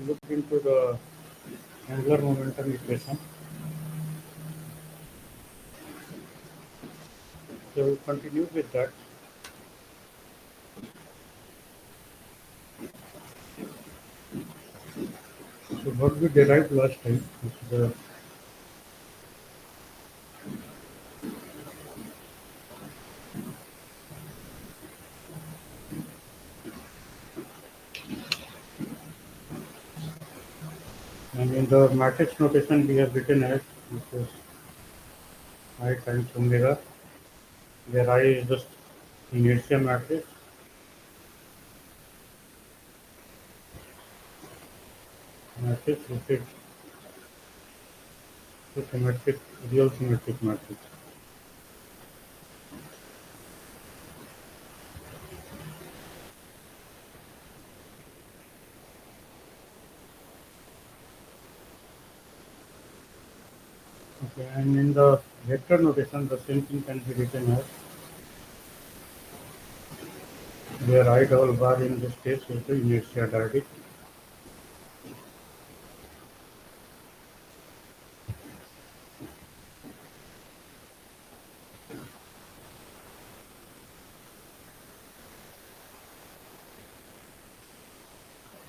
look into the angular momentum equation. So we'll continue with that. So what we derived last time is the and in the matrix notation we have written as this is I times omega, where I is just inertia matrix, which is the symmetric, real symmetric matrix. Okay, and in the vector notation, the same thing can be written as where I double bar in this case is the inertia dialectic,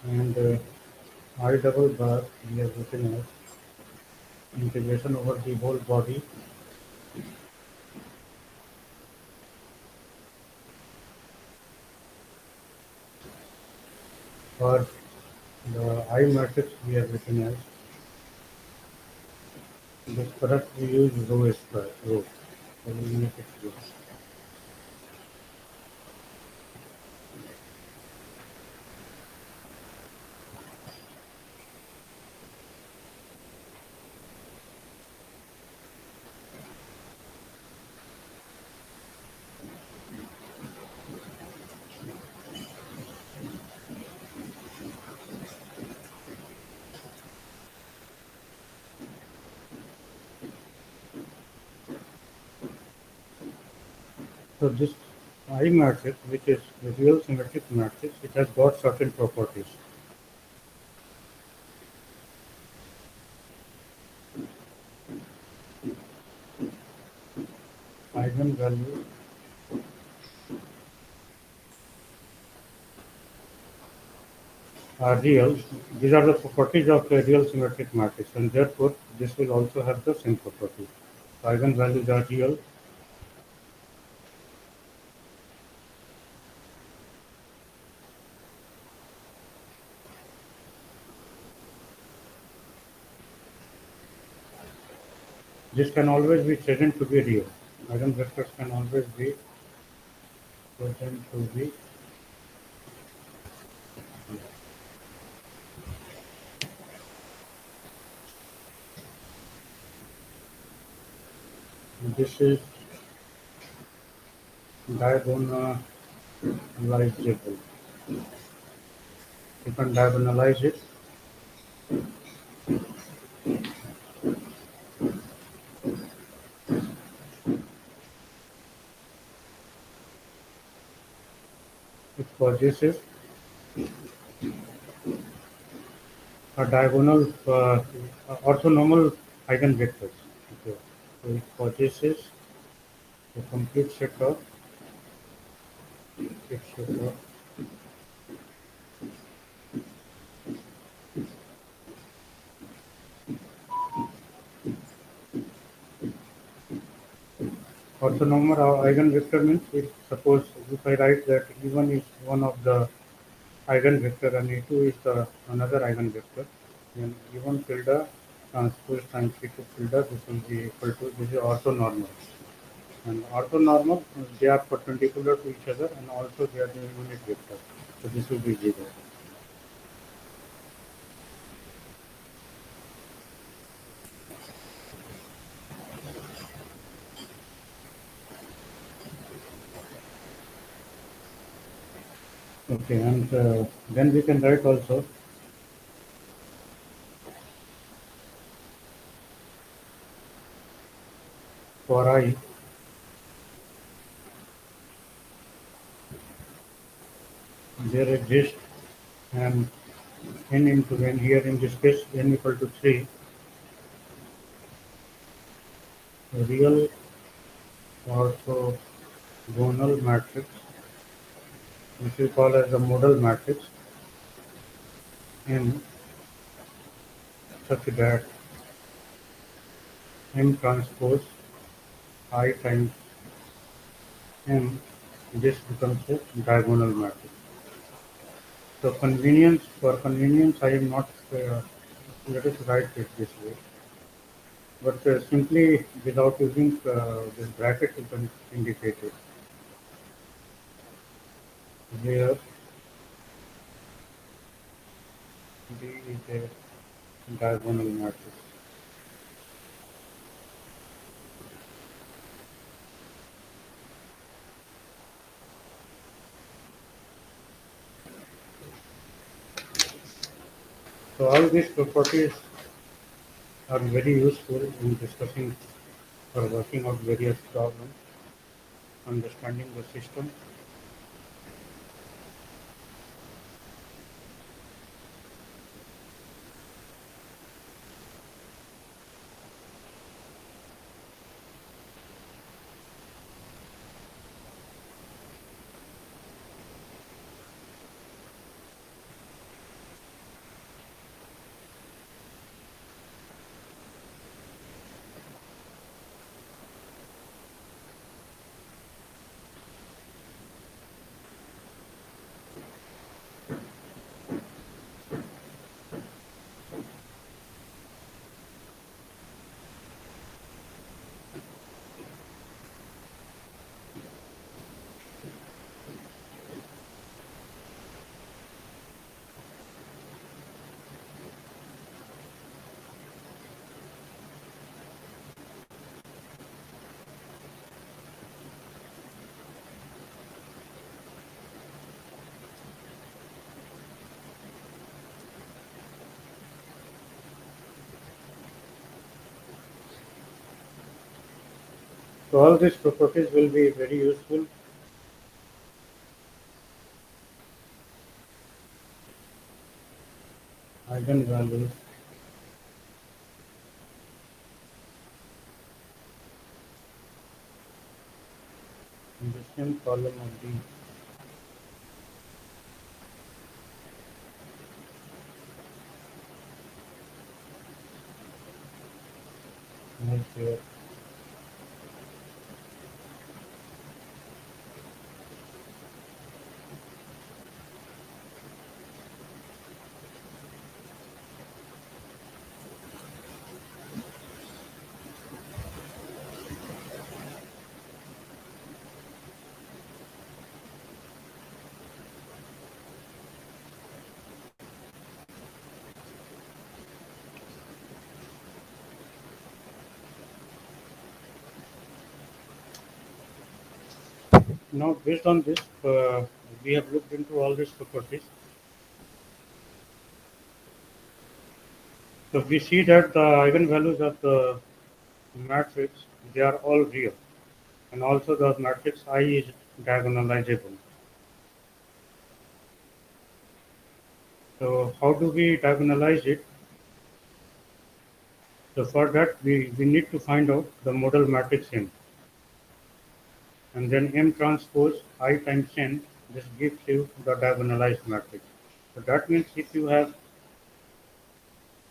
and I double bar we have written as integration over the whole body for the I matrix we have written as this product we use rho square rho. So we make it rho. So this I matrix, which is the real symmetric matrix, it has got certain properties. Eigenvalue are real. These are the properties of a real symmetric matrix, and therefore this will also have the same property. Eigenvalues are real. This can always be chosen to be real. Eigenvectors can always be chosen to be. This is diagonalizable. You can diagonalize it. It possesses a diagonal orthonormal eigenvectors. Okay. So it possesses a complete set of orthonormal eigenvector means if suppose if I write that E1 is one of the eigenvector and E2 is the another eigenvector, then E1 tilde transpose times E2 tilde, this will be equal to, this is orthonormal. And orthonormal, they are perpendicular to each other and also they are the unit vector. So this will be 0. Okay, and then we can write also for I, there exists an n into n, here in this case n equal to 3, real orthogonal matrix, which we call as the modal matrix, M, such that M transpose I times M, this becomes a diagonal matrix. So for convenience, I am not, let us write it this way. But simply without using this bracket, you can indicate it. Where D is a diagonal matrix. So all these properties are very useful in discussing or working out various problems, understanding the system. So all these properties will be very useful. Eigenvalues in the same column of the image here. Now, based on this, we have looked into all these properties. So we see that the eigenvalues of the matrix, they are all real, and also the matrix I is diagonalizable. So how do we diagonalize it? So for that we need to find out the modal matrix M, and then M transpose I times N. This gives you the diagonalized matrix. So that means if you have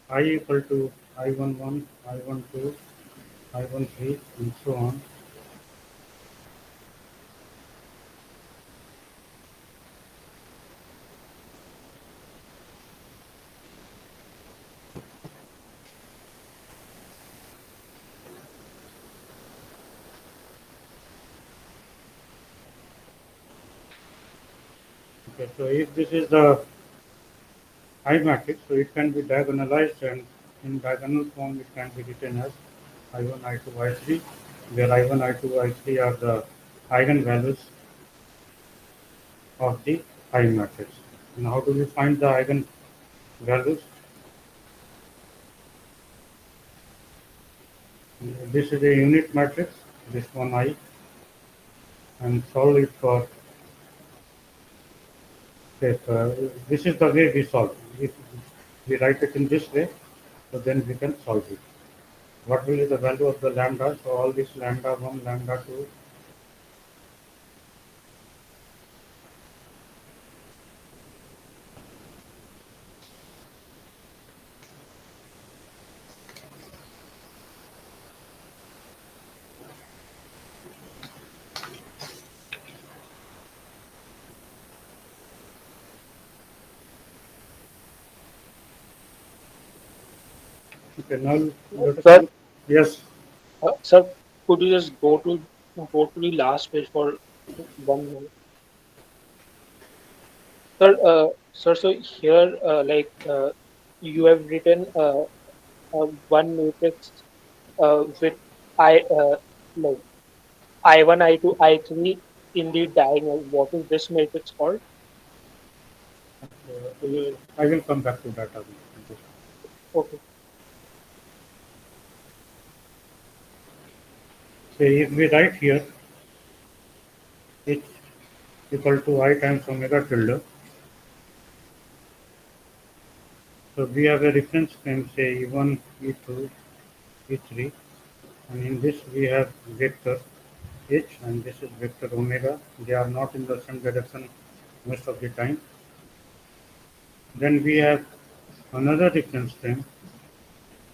I equal to I11, I12, I13, and so on. Okay, so if this is the I matrix, so it can be diagonalized, and in diagonal form it can be written as I1, I2, I3, where I1, I2, I3 are the eigenvalues of the I matrix. And how do we find the eigenvalues? This is a unit matrix, this one I, and solve it for this. This is the way we solve it. we write it in this way, so then we can solve it. What will be the value of the lambda? So all this lambda 1, lambda 2. Okay, now let us Sir, look. Yes, sir, could you just go to the last page for 1 minute? Sir, so here, you have written one matrix with I like I1, I2, I3 in the diagonal. What is this matrix called? I will come back to that again. Okay. So if we write here H equal to I times omega tilde, so we have a reference frame, say E1, E2, E3, and in this we have vector H and this is vector omega. They are not in the same direction most of the time. Then we have another reference frame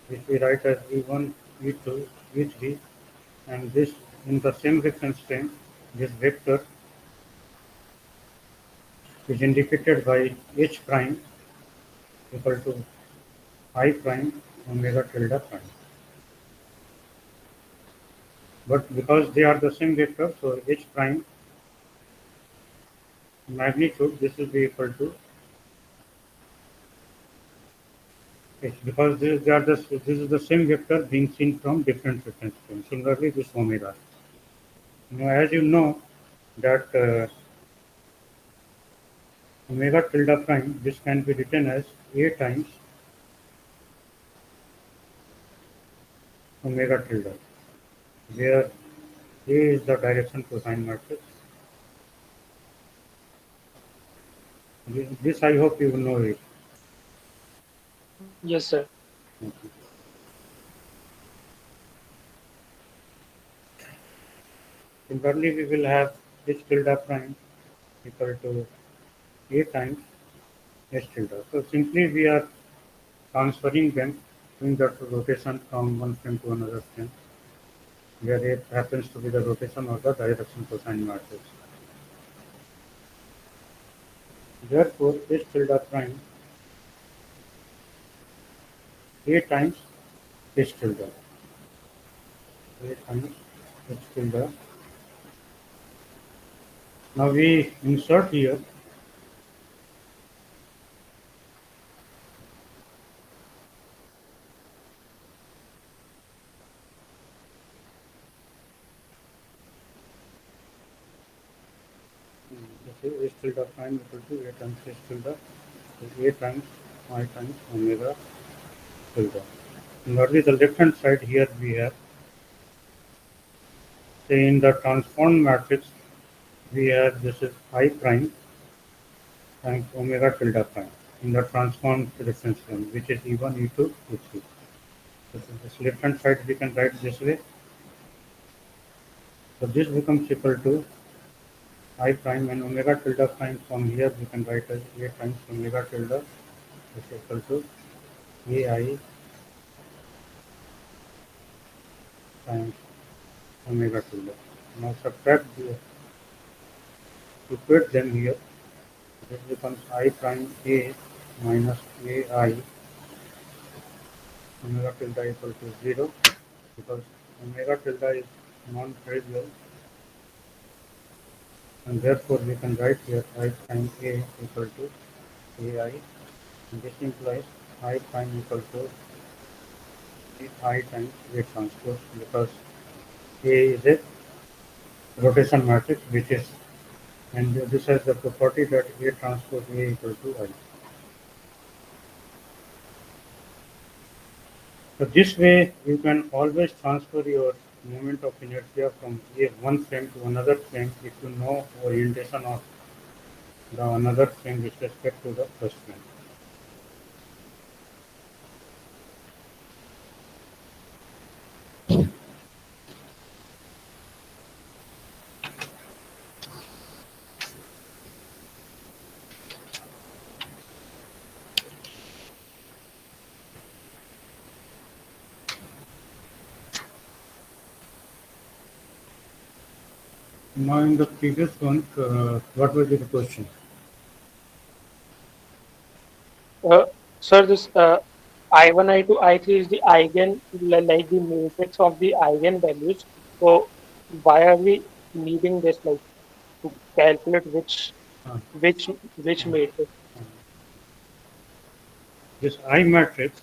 which we write as E1, E2, E3, and this in the same reference frame, this vector is indicated by H prime equal to I prime omega tilde prime. But because they are the same vector, so H prime magnitude, this will be equal to H, because this is the same vector being seen from different reference frames. Similarly, this omega. Now, as you know that omega tilde prime, this can be written as A times omega tilde, where A is the direction cosine matrix. This I hope you know it. Yes, sir. Similarly, we will have H tilde prime equal to A times H tilde. So simply we are transferring them, doing the rotation from one frame to another frame, where A happens to be the rotation of the direction cosine matrix. Therefore, H tilde prime A times H tilde. A times H tilde. Now we insert here this is H tilde prime equal to A times H tilde, so A times I times omega tilde. Similarly, the left hand side here we have, say in the transformed matrix, we have this is I prime times omega tilde prime in the transformed reference frame, which is E1, E2, E3. So this left hand side we can write this way. So this becomes equal to I prime and omega tilde prime from here we can write as A times omega tilde is equal to AI times omega tilde. Now subtract the equate them here. This becomes I prime A minus AI omega tilde equal to 0 because omega tilde is non-trivial and therefore we can write here I prime A equal to AI and this implies I prime equal to I times A transpose because A is a rotation matrix which is and this has the property that A transpose A equal to I. So this way you can always transfer your moment of inertia from one frame to another frame if you know orientation of the another frame with respect to the first frame. Now in the previous one, what was your question? Uh, Sir, this I1, I2, I3 is the like the matrix of the eigenvalues. So why are we needing this, like, to calculate Uh, which which uh, matrix? uh, this I matrix,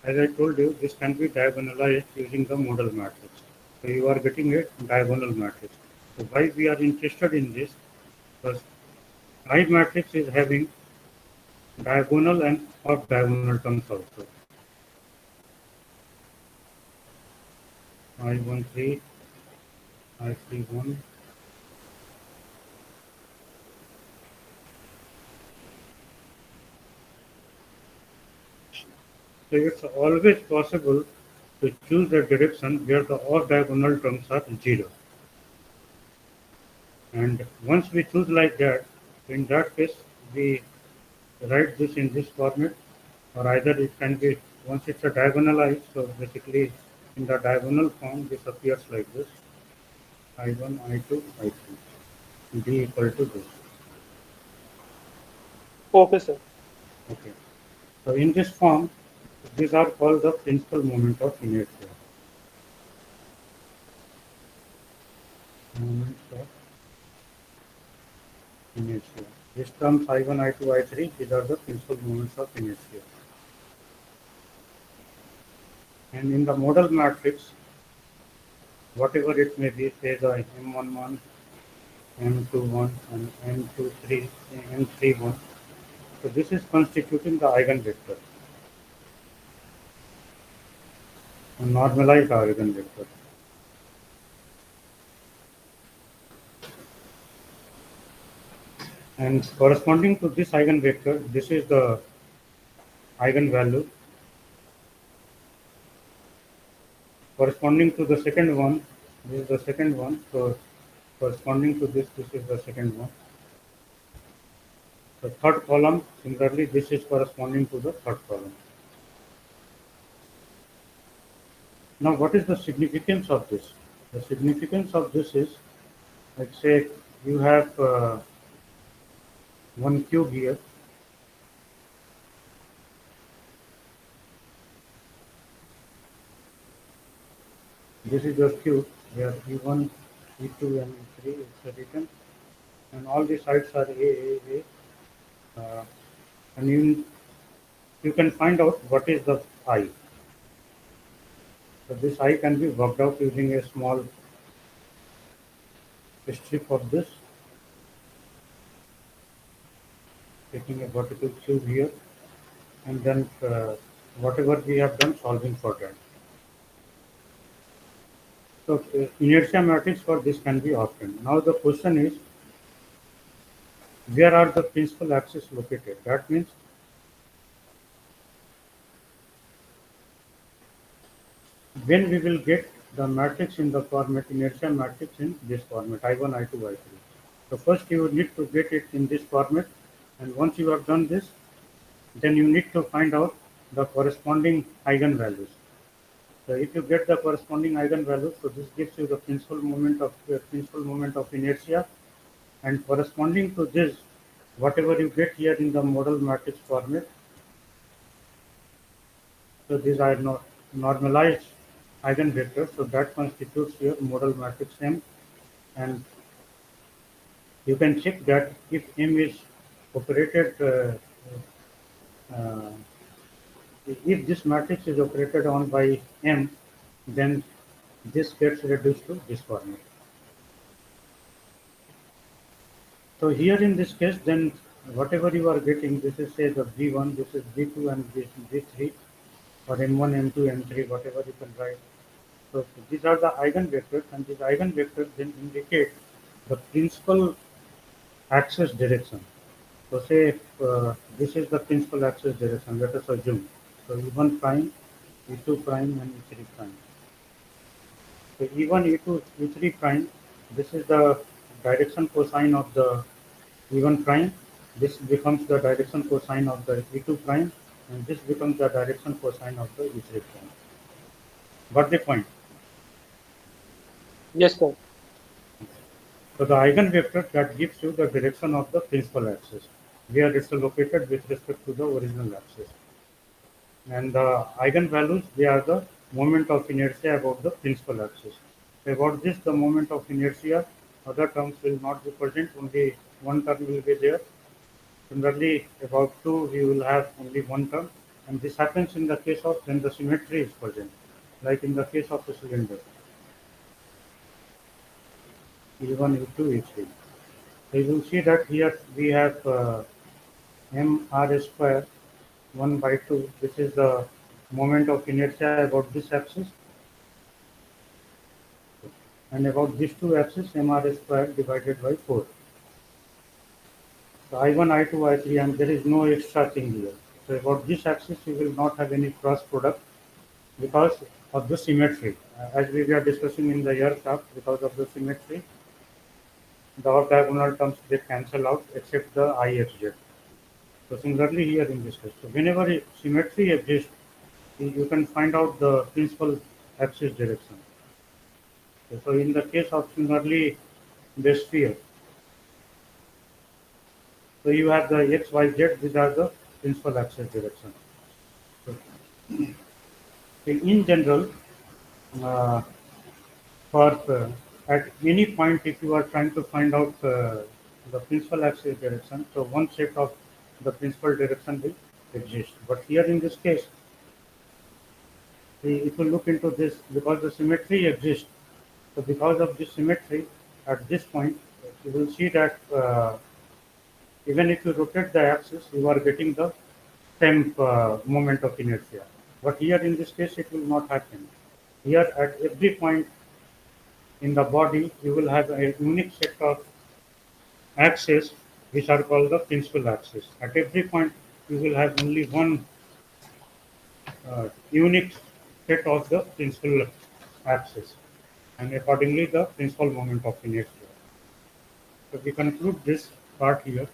as I told you, this can be diagonalized using the model matrix. So you are getting a diagonal matrix. So why we are interested in this? Because I matrix is having diagonal and off diagonal terms also. I13, I31. So it's always possible to choose a direction where the off diagonal terms are zero. And once we choose like that, in that case, we write this in this format, or either it can be, once it's a diagonalized, so basically in the diagonal form, this appears like this, I1, I2, I3, D equal to this. Okay, sir. Okay. So in this form, these are called the principal moment of inertia. Moments of inertia. These terms I1, I2, I3, these are the principal moments of inertia. And in the model matrix, whatever it may be, say the M11, M21, and M23, M31. So this is constituting the eigenvector, a normalized eigenvector. And corresponding to this eigenvector, this is the eigenvalue. Corresponding to the second one, this is the second one. So corresponding to this, this is the second one. The third column, similarly, this is corresponding to the third column. Now, what is the significance of this? The significance of this is, let's say you have one cube here. This is your cube where E1, E2, and E3 is written, and all the sides are A. And you can find out what is the I. So this I can be worked out using a small strip of this, taking a vertical cube here, and then whatever we have done solving for that. So inertia matrix for this can be obtained. Now the question is, where are the principal axes located? That means when we will get the matrix in the format inertia matrix in this format I1, I2, I3. So first you need to get it in this format, and once you have done this, then you need to find out the corresponding eigenvalues. So if you get the corresponding eigenvalues, so this gives you the principal moment of inertia, and corresponding to this, whatever you get here in the model matrix format, so these are not normalized eigenvectors, so that constitutes your model matrix M, and you can check that if M is operated, uh, if this matrix is operated on by M, then this gets reduced to this format. So here in this case, then whatever you are getting, this is say the V1, this is V2, and this V3, or M1, M2, M3, whatever you can write. So these are the eigenvectors, and these eigenvectors then indicate the principal axis direction. So say if this is the principal axis direction, let us assume. So E1 prime, E2 prime, and E3 prime. So E1, E2, E3 prime, this is the direction cosine of the E1 prime. This becomes the direction cosine of the E2 prime, and this becomes the direction cosine of the E3 prime. Got the point? Yes, sir. So the eigenvector that gives you the direction of the principal axis, where it's located with respect to the original axis. And the eigenvalues, they are the moment of inertia about the principal axis. So about this, the moment of inertia, other terms will not be present, only one term will be there. Similarly, about 2, we will have only one term, and this happens in the case of when the symmetry is present, like in the case of a cylinder, E1, E2, E3. So you will see that here we have mr square 1 by 2. This is the moment of inertia about this axis, and about these two axes mr square divided by 4. So I1, I2, I3, and there is no extra thing here. So about this axis you will not have any cross product because of the symmetry. As we were discussing in the aircraft, because of the symmetry, the off diagonal terms they cancel out except the IXZ. So similarly here in this case. So whenever symmetry exists, you can find out the principal axis direction. So in the case of similarly the sphere, so you have the x, y, z. These are the principal axis direction. So in general, uh, for at any point, if you are trying to find out the principal axis direction, so one set of the principal direction will exist. But here in this case, if you look into this, because the symmetry exists, so because of this symmetry, at this point, you will see that even if you rotate the axis, you are getting the same moment of inertia. But here in this case, it will not happen. Here at every point in the body, you will have a unique set of axes which are called the principal axis. At every point, you will have only one unique set of the principal axis, and accordingly the principal moment of inertia. So we conclude this part here.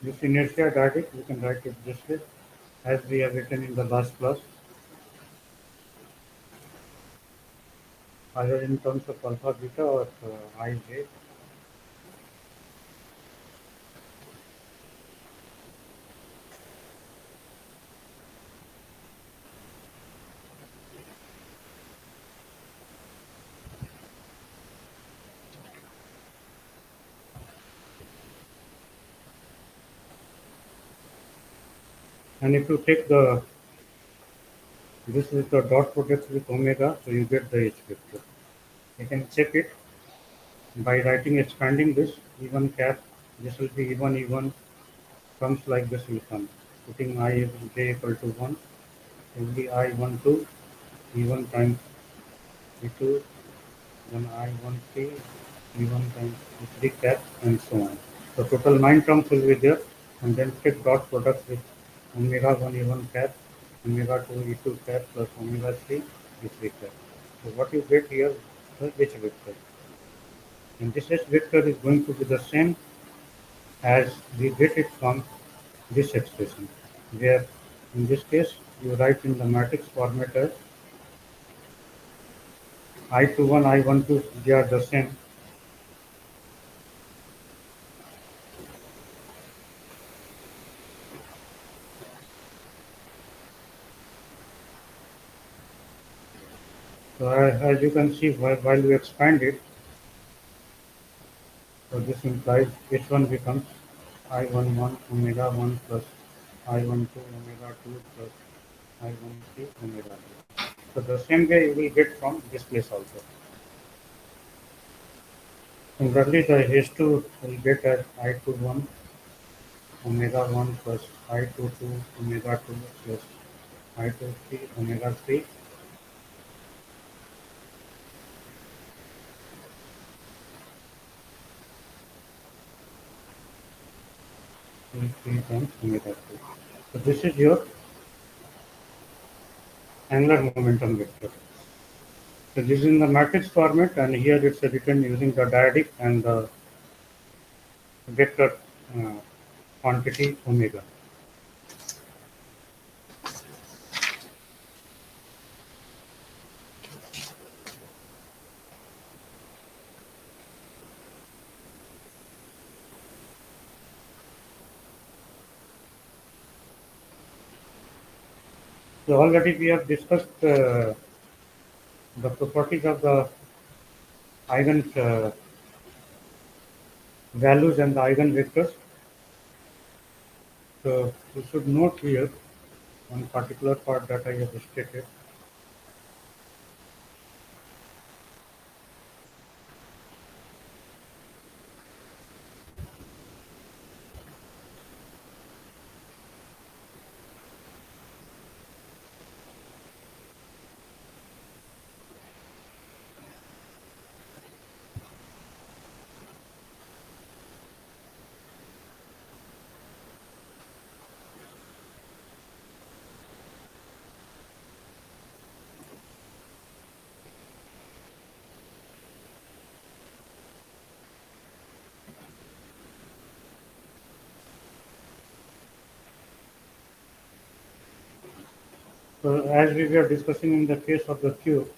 This inertia diatic, we can write it this way, as we have written in the last class, either in terms of alpha, beta, or I, j. And if you take this is the dot product with omega, so you get the H vector. You can check it by writing, expanding this E1 cap. This will be E1, E1 comes like this will come. Putting I j equal to 1, it will be I1 2, E1 times E2, then I1 3, E1 times E3 cap, and so on. So total 9 terms will be there, and then take dot product with omega 1 E1 cap, omega 2 E2 cap plus omega 3 E3 cap. So what you get here, the h vector. And this h vector is going to be the same as we get it from this expression, where in this case you write in the matrix format as I21, I12, they are the same. So as you can see, while you expand it, so this implies H1 becomes I11 omega 1 plus I12 omega 2 plus I13 omega 2. So the same way you will get from this place also. Similarly, the H2 will get as I21 omega 1 plus I22 omega 2 plus I23 omega 3 3 times omega 2. So this is your angular momentum vector. So this is in the matrix format, and here it's written using the dyadic and the vector uh, quantity omega. So already we have discussed the properties of the eigen values and the eigenvectors. So you should note here one particular part that I have stated. So as we were discussing in the case of the cube,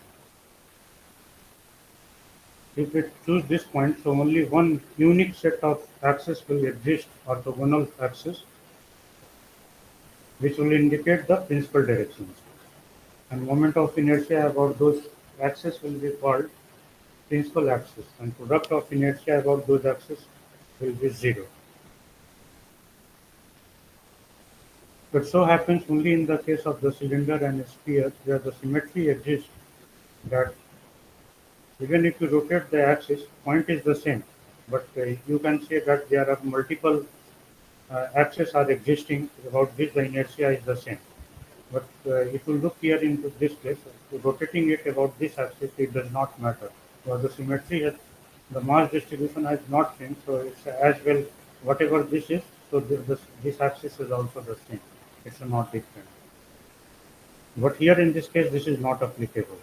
if we choose this point, so only one unique set of axes will exist, orthogonal axes, which will indicate the principal directions. And moment of inertia about those axes will be called principal axis, and product of inertia about those axes will be zero. But so happens only in the case of the cylinder and sphere, where the symmetry exists, that even if you rotate the axis, point is the same, but you can say that there are multiple axes are existing about which the inertia is the same. But if you look here into this place, rotating it about this axis, it does not matter. Because the symmetry has, the mass distribution has not changed, so it's as well, whatever this is, so this axis is also the same. It's not different. But here in this case, this is not applicable.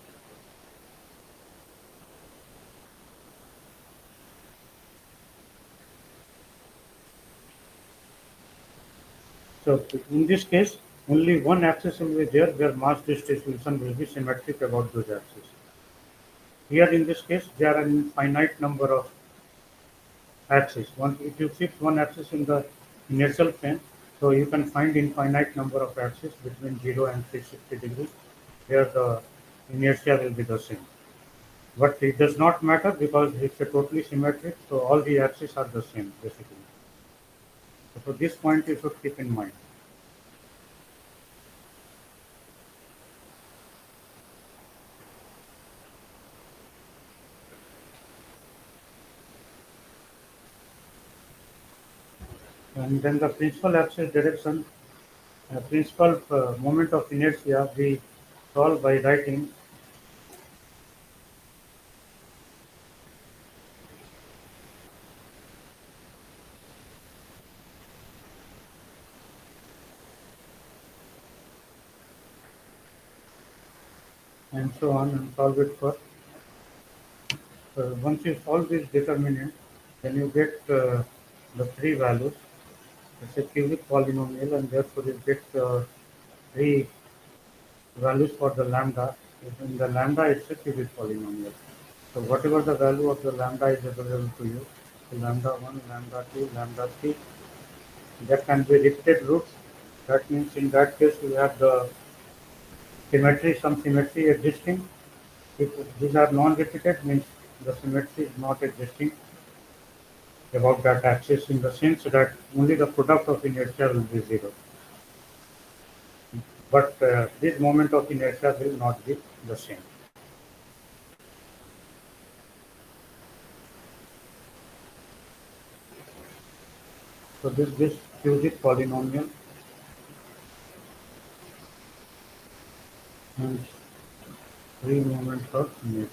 So in this case, only one axis will be there where mass distribution will be symmetric about those axes. Here in this case, there are an infinite number of axis. Once if you fix one axis in the inertial plane, so you can find infinite number of axes between 0 and 360 degrees, where the inertia will be the same. But it does not matter because it's a totally symmetric, so all the axes are the same basically. So this point you should keep in mind. And then the principal axis direction, principal moment of inertia, we solve by writing and so on, and solve it for. Once you solve this determinant, then you get the three values. It's a cubic polynomial, and therefore you get three values for the lambda. In the lambda, it's a cubic polynomial. So whatever the value of the lambda is available to you, so lambda 1, lambda 2, lambda 3, that can be repeated roots. That means in that case you have the symmetry, some symmetry existing. If these are non-repeated, means the symmetry is not existing about that axis in the sense that only the product of inertia will be zero. But this moment of inertia will not be the same. So this cubic polynomial and three moments of inertia.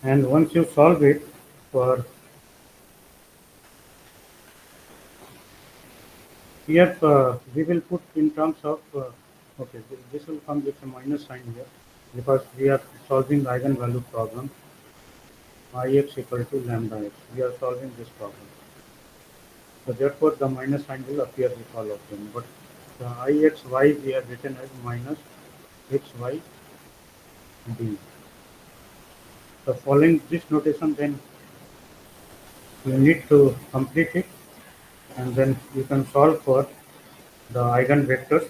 And once you solve it for here, we will put in terms of okay, this will come with a minus sign here because we are solving the eigenvalue problem. Ix equal to lambda x. We are solving this problem. So therefore, the minus sign will appear with all of them. But the ixy we have written as minus xy d. So following this notation, then you need to complete it, and then you can solve for the eigenvectors.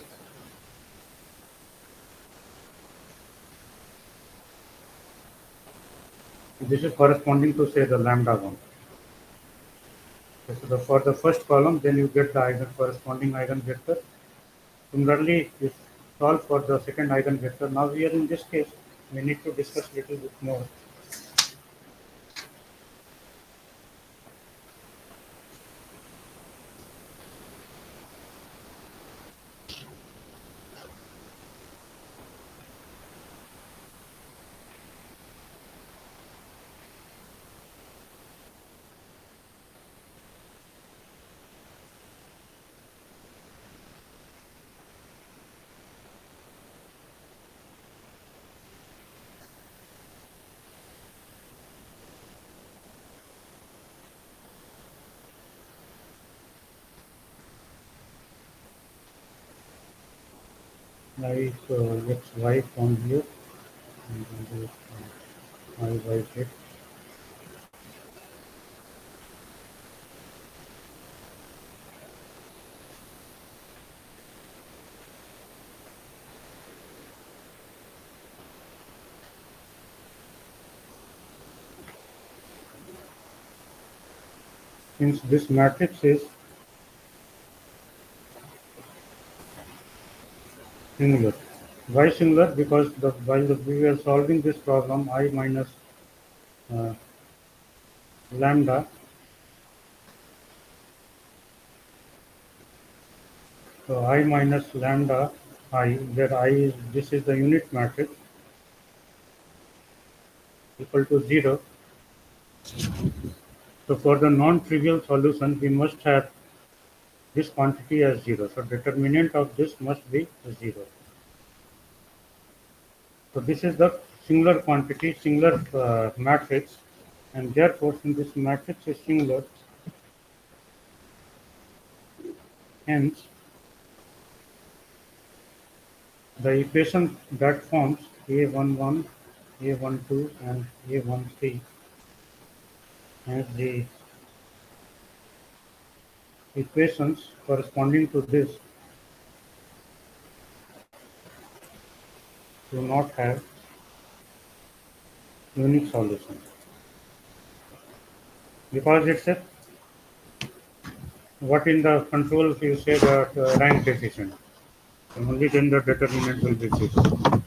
This is corresponding to say the lambda one. So for the first column, then you get the corresponding eigenvector. Similarly, if solve for the second eigenvector, now here in this case, we need to discuss little bit more. Like xy from here, and then this y z. Since this matrix is singular. Why singular? Because we were solving this problem, I minus uh, lambda. So I minus lambda I, where I is this is the unit matrix equal to 0. So for the non-trivial solution, we must have this quantity as 0. So determinant of this must be 0. So this is the singular quantity, singular matrix, and therefore since this matrix is singular, hence the equation that forms A11, A12 and A13 as the equations corresponding to this do not have unique solution because it's a what in the control you say that rank efficient. Only then the determinant will be zero.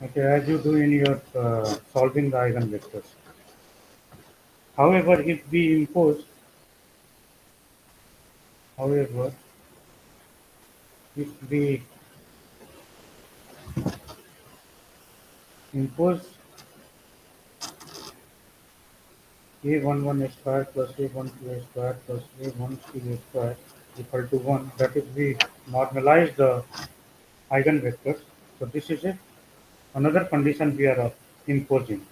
Okay, as you do in your solving the eigenvectors. However, if we impose, however, if we impose a11 square plus a12 square plus a13 square equal to 1, that is, we normalize the eigenvectors. So this is another condition we are imposing.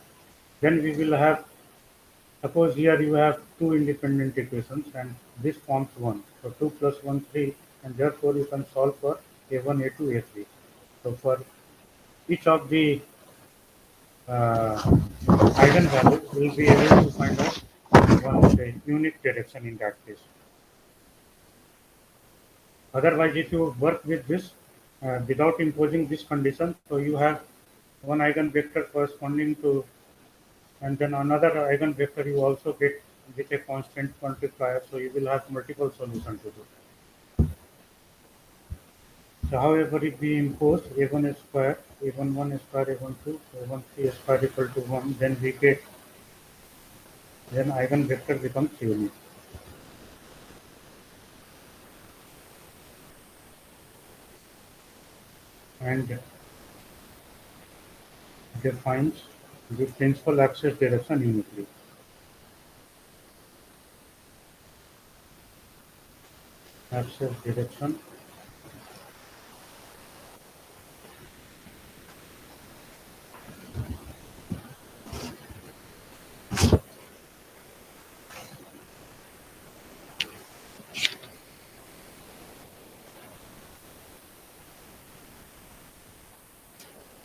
Then we will have, suppose here you have two independent equations and this forms one. So 2 plus 1, 3, and therefore you can solve for a1, a2, a3. So for each of the uh, eigenvalues, we will be able to find out one say, unique direction in that case. Otherwise, if you work with this without imposing this condition, so you have one eigenvector corresponding to, and then another eigenvector you also get with a constant quantifier, so you will have multiple solutions to do. So, however, if we impose a1 square, a11 square, a12, a13 square equal to 1, then we get, then eigenvector becomes unique. And defines the principal axis direction uniquely. Axis direction.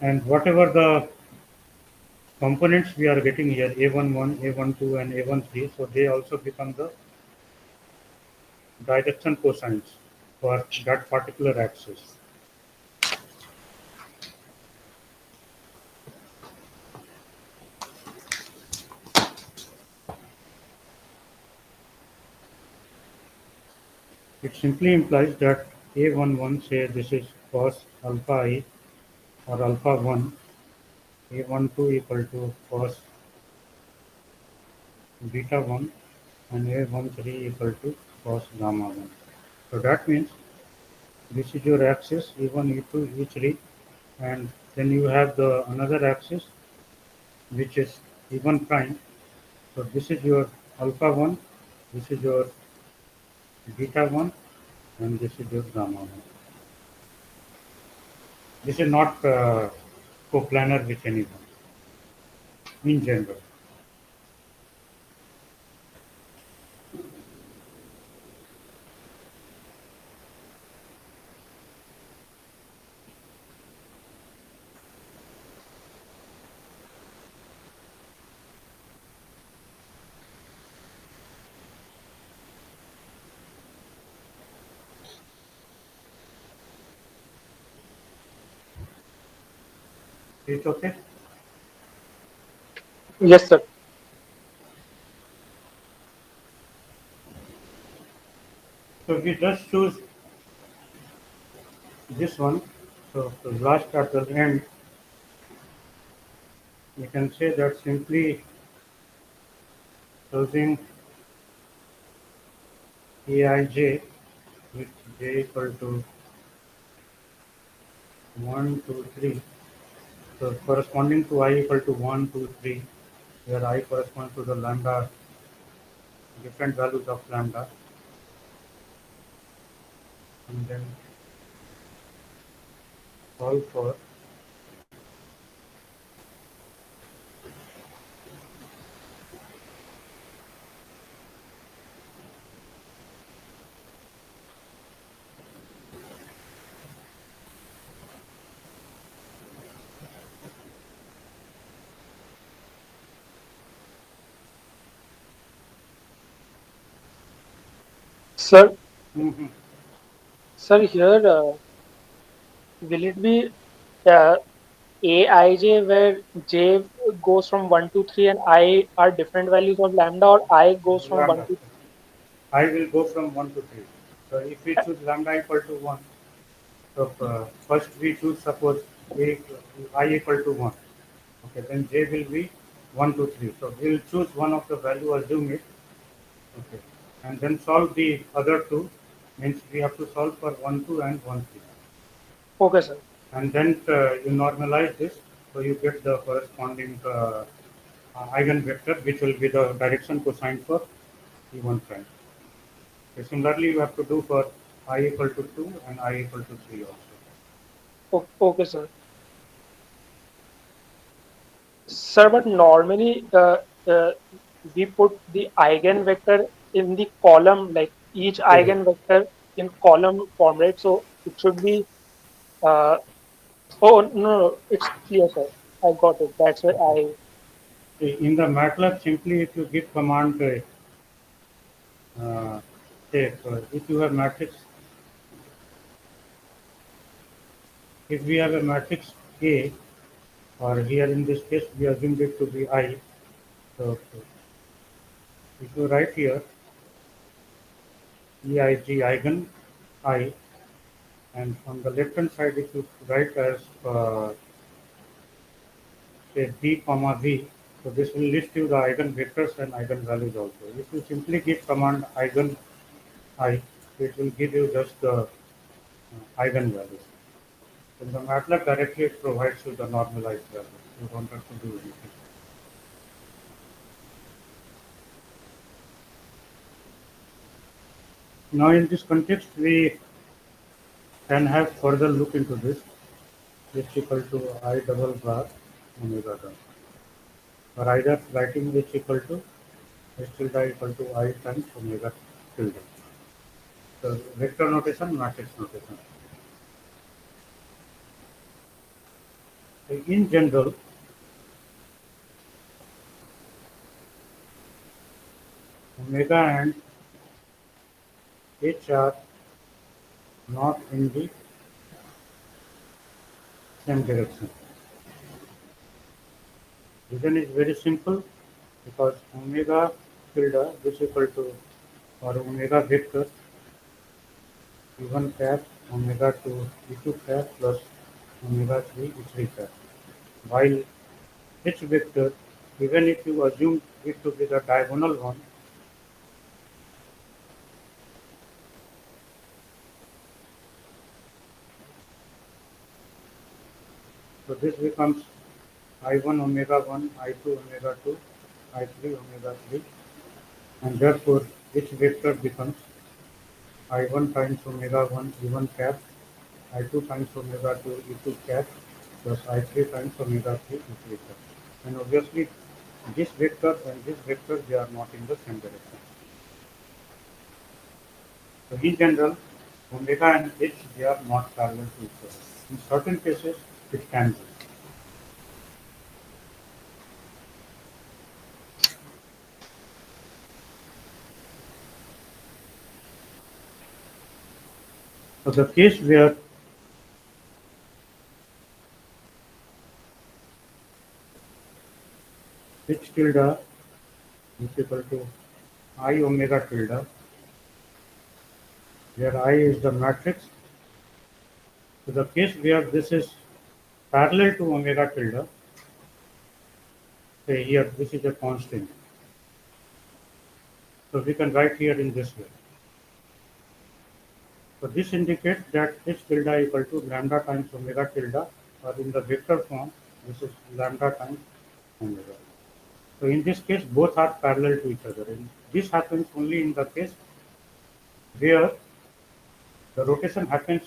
And whatever the components we are getting here, A11, A12, and A13, so they also become the direction cosines for that particular axis. It simply implies that A11, say this is cos alpha I or alpha 1, A12 equal to cos beta 1, and A13 equal to cos gamma 1. So that means this is your axis E1, E2, E3, and then you have the another axis which is E1 prime. So this is your alpha 1, this is your beta 1, and this is your gamma 1. This is not coplanar with anyone in general. It's okay. Yes, sir. So we just choose this one. So the last at the end, we can say that simply choosing Aij with j equal to 1, 2, 3. So corresponding to I equal to 1, 2, 3, where I corresponds to the lambda, different values of lambda, and then solve for. Sir, Mhm. sir, here will it be uh, Aij where j goes from 1 to 3 and I are different values of lambda, or I goes from 1 Lambda. to I will go from 1 to 3. So if we choose lambda equal to 1, so first we choose suppose A, I equal to 1. Okay, then j will be 1, 2, 3. So we will choose one of the value, assume it. Okay, and then solve the other two. Means we have to solve for 1, 2 and 1, 3. Okay, sir. And then you normalize this, so you get the corresponding eigenvector, which will be the direction cosine for E1 prime. So similarly, you have to do for I equal to 2 and I equal to 3 also. Okay, sir. Sir, but normally uh, we put the eigenvector in the column, like each Yes. eigenvector in column form, right? So it should be. Uh, oh no, no, it's clear, sir. I got it. That's why Okay. I. In the MATLAB, simply if you give command, say, if you have matrix, if we have a matrix A, or here in this case we assumed it to be I. So if you write here EIG eigen I, and on the left hand side if you write as say B comma V, so this will list you the eigenvectors and eigenvalues also. If you simply give command eigen I, it will give you just the eigenvalues. In the MATLAB directly it provides you the normalized value. You don't have to do anything. Now in this context we can have further look into this. H equal to I double bar omega dot. Or either writing H equal to H tilde equal to I times omega tilde. So vector notation, matrix notation. So in general, omega and H are not in the same direction. Reason is very simple, because omega tilde is equal to, or omega vector E1 cap omega 2 E2 cap plus omega 3 E3 cap. While H vector, even if you assume it to be the diagonal one, so this becomes I1 omega 1, I2 omega 2, I3 omega 3, and therefore H vector becomes I1 times omega 1 E1 cap, I2 times omega 2 E2 cap, plus I3 times omega 3 E3 cap. And obviously this vector and this vector, they are not in the same direction. So in general, omega and H, they are not parallel to each other. In certain cases it can be. So the case where H tilde is equal to I omega tilde, where I is the matrix. So the case where this is parallel to omega tilde, say here this is a constant. So we can write here in this way. So this indicates that H tilde equal to lambda times omega tilde, or in the vector form, this is lambda times omega. So in this case, both are parallel to each other. And this happens only in the case where the rotation happens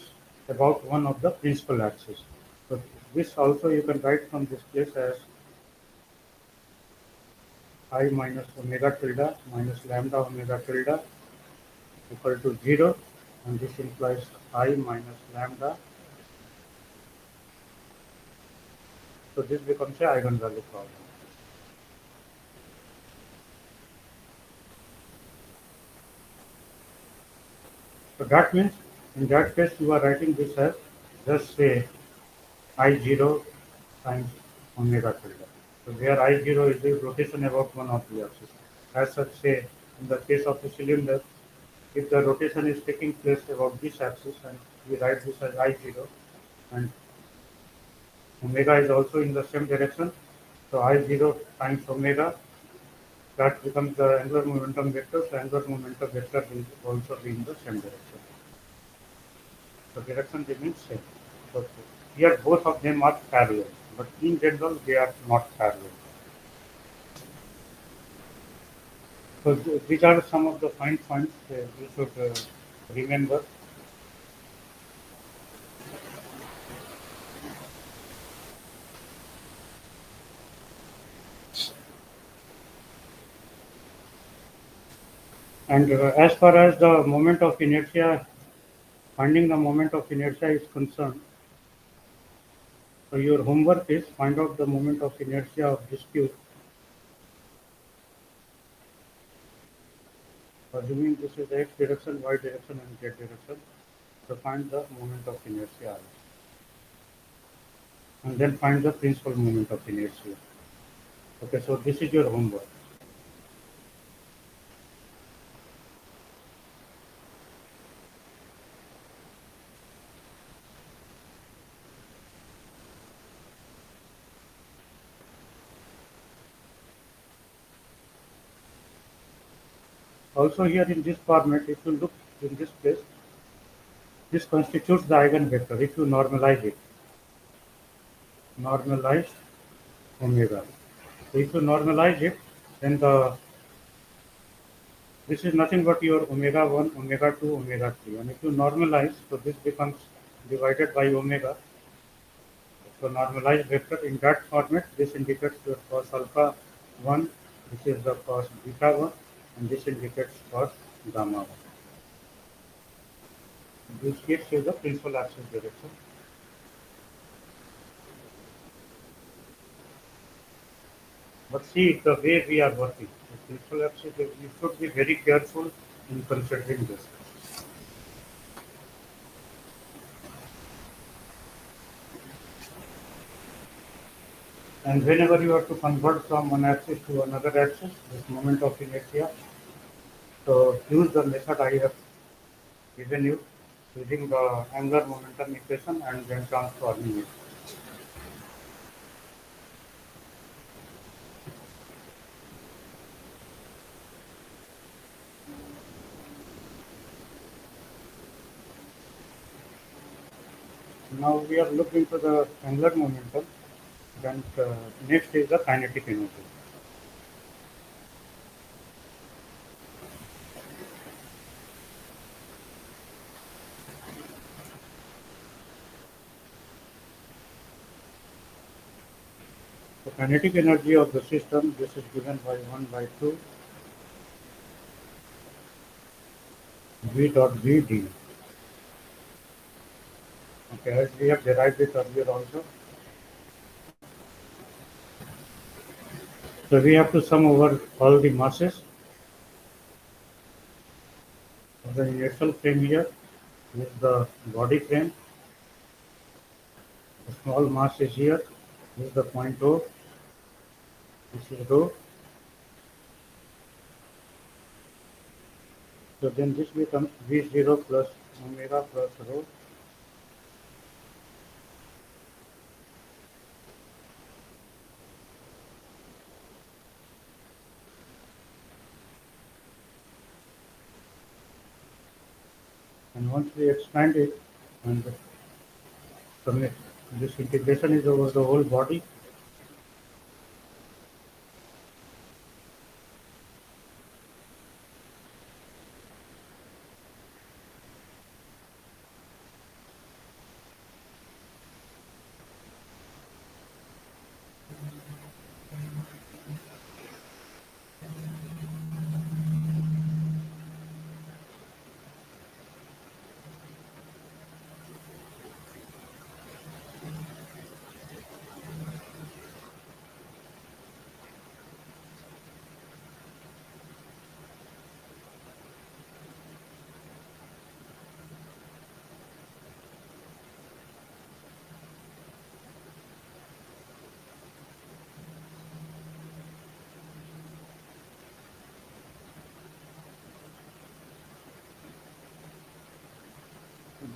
about one of the principal axes. So this also you can write from this place as I minus omega tilde minus lambda omega tilde equal to 0, and this implies I minus lambda. So this becomes a eigenvalue problem. So that means in that case you are writing this as just say I0 times omega tilde. So where I0 is the rotation about one of the axis. As such, say in the case of a cylinder, if the rotation is taking place about this axis, and we write this as I0, and Omega is also in the same direction. So I0 times omega, that becomes the angular momentum vector. So angular momentum vector will also be in the same direction. So direction remains same. So here both of them are parallel, but in general they are not parallel. So these are some of the fine points you should remember. And as far as the moment of inertia, finding the moment of inertia is concerned, so your homework is find out the moment of inertia of this tube, assuming this is x direction, y direction, and z direction. So find the moment of inertia, and then find the principal moment of inertia. Okay, so this is your homework. Also here in this format, if you look in this place, this constitutes the eigenvector. If you normalize omega. So if you normalize it, then this is nothing but your omega 1, omega 2, omega 3. And if you normalize, so this becomes divided by omega. So normalized vector in that format, this indicates your cos alpha 1, this is the cos beta 1, and this indicates cos gamma 1. This gives you the principal axis direction. But see the way we are working. The principal axis, you should be very careful in considering this. And whenever you have to convert from one axis to another axis, this moment of inertia, so use the method I have given you using the angular momentum equation and then transforming it. Now we are looking to the angular momentum, then next is the kinetic energy. The kinetic energy of the system, this is given by 1 by 2 V dot V d. Okay, as we have derived it earlier also. So we have to sum over all the masses of the inertial frame here. This is the body frame. The small mass is here. This is the point O. This is rho. So then this becomes V0 plus omega plus rho. And once we expand it, and this integration is over the whole body.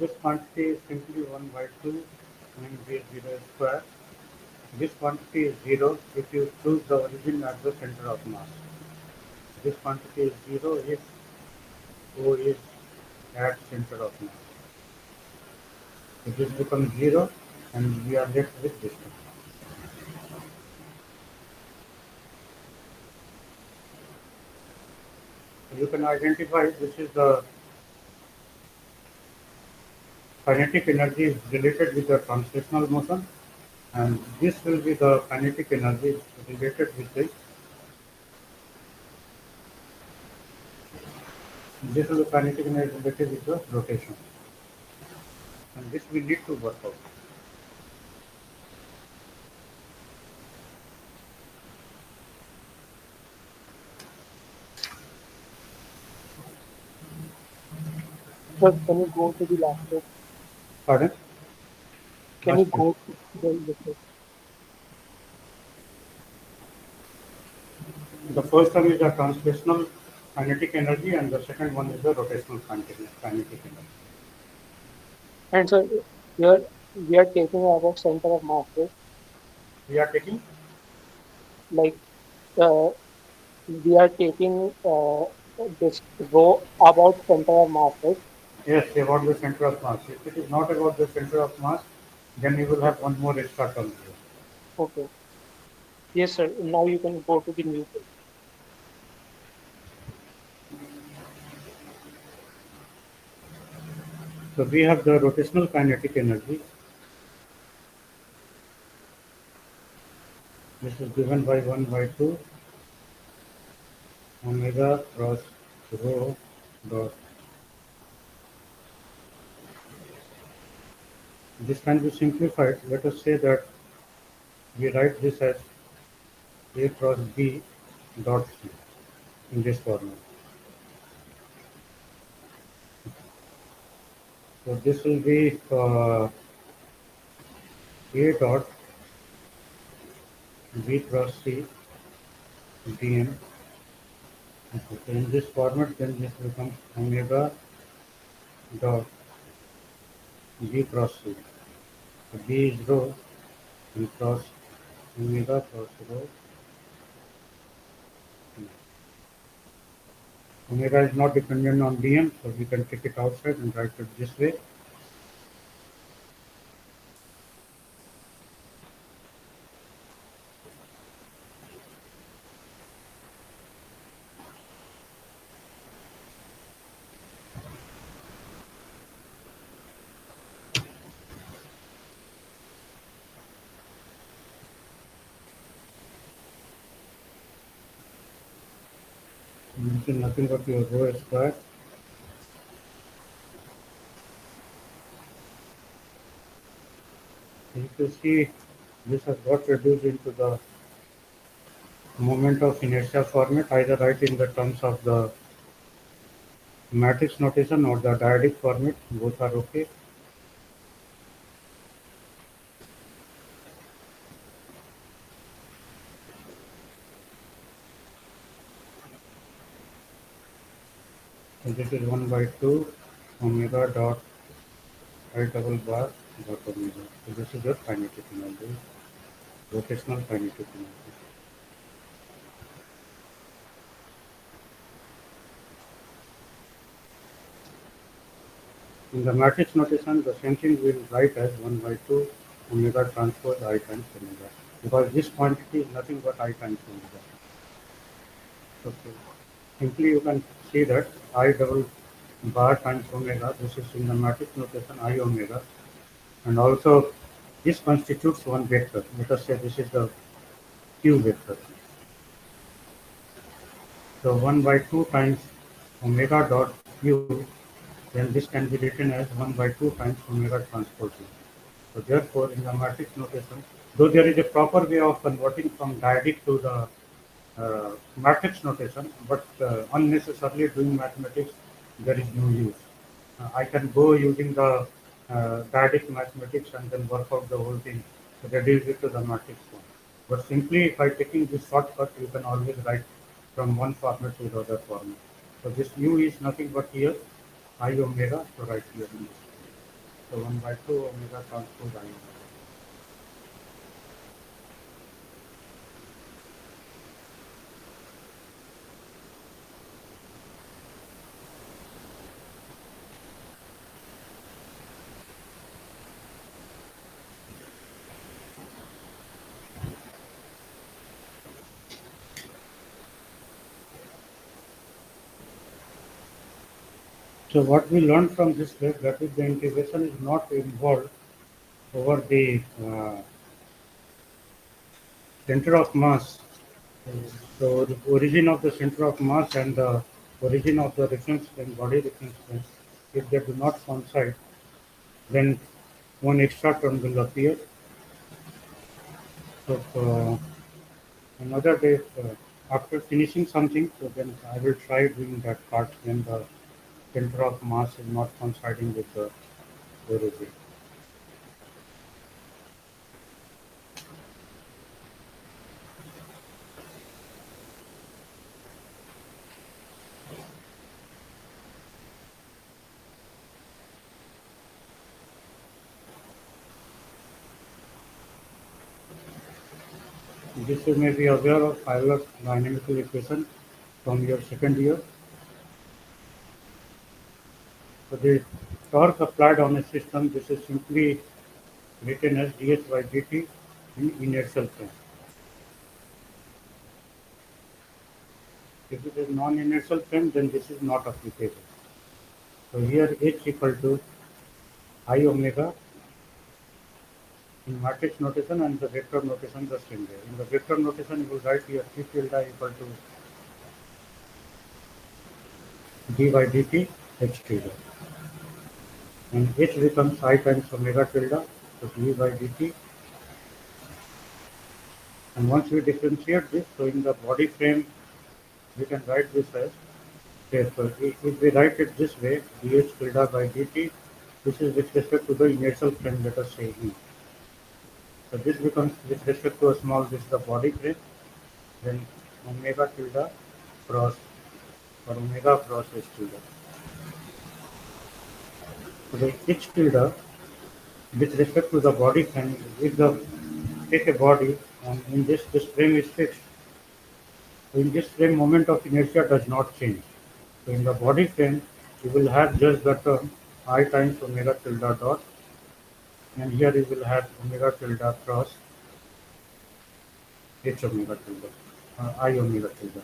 This quantity is simply 1 by 2 times V0 square. This quantity is zero if you choose the origin at the center of mass. This quantity is zero if O is at center of mass. So this becomes zero, and we are left with this one. So you can identify this is the kinetic energy is related with the translational motion, and this will be the kinetic energy related with this is the kinetic energy related with the rotation, and this we need to work out. Sir, can you go to the last step? Pardon? Can you Last step. go to the step? The first one is the translational kinetic energy, and the second one is the rotational kinetic energy. And so here we are taking about center of mass, right? We are taking, Like uh, we are taking this row about center of mass, right? yes, about the center of mass. If it is not about the center of mass, then you will have one more extra term here. Okay. Yes, sir. Now you can go to the new page. So we have the rotational kinetic energy. This is given by 1 by 2 omega cross rho dot. This can be simplified. Let us say that we write this as A cross B dot C in this format. So this will be A dot B cross C dm. Okay, so in this format, then this becomes omega dot B cross C. So B is rho and cross omega cross rho. Omega is not dependent on dm, so we can take it outside and write it this way. This is nothing but your rho square. If you see, this has got reduced into the moment of inertia format, either write in the terms of the matrix notation or the dyadic format, both are okay. So this is 1 by 2 omega dot I double bar dot omega. So this is your kinetic energy, rotational kinetic energy. In the matrix notation, the same thing we will write as 1 by 2 omega transpose I times omega, because this quantity is nothing but I times omega. Okay. Simply you can see that I double bar times omega, this is in the matrix notation I omega, and also this constitutes one vector. Let us say this is the Q vector. So 1 by 2 times omega dot Q, then this can be written as 1 by 2 times omega transpose U. So therefore, in the matrix notation, though there is a proper way of converting from dyadic to the matrix notation, but unnecessarily doing mathematics, there is no use. I can go using the dyadic mathematics and then work out the whole thing, reduce it to the matrix form. But simply by taking this shortcut, you can always write from one format to the other format. So this u is nothing but here I omega, so write here in this. So 1 by 2 omega transpose I omega. So what we learned from this graph, that is the integration is not involved over the center of mass. So the origin of the center of mass and the origin of the reference frame, body reference frame, if they do not coincide, then one extra term will appear. So another day, after finishing something, so then I will try doing that part when the center of mass is not coinciding with the origin. This you may be aware of Euler's dynamical equation from your second year. So the torque applied on a system, this is simply written as ds by dt in inertial frame. If it is non-inertial frame, then this is not applicable. So here H equal to I omega in matrix notation and the vector notation the same way. In the vector notation, you will write here P tilde equal to d by dt H tilde. And H becomes I times omega tilde, so d by dt. And once we differentiate this, so in the body frame, we can write this as, okay, so if we write it this way, dh tilde by dt, this is with respect to the inertial frame, let us say E. So this becomes with respect to a small, this is the body frame, then omega tilde cross or omega cross H tilde. So the H tilde with respect to the body frame, if the take a body and in this frame is fixed, so in this frame moment of inertia does not change. So in the body frame, you will have just the term I times omega tilde dot, and here you will have omega tilde cross H omega tilde, I omega tilde.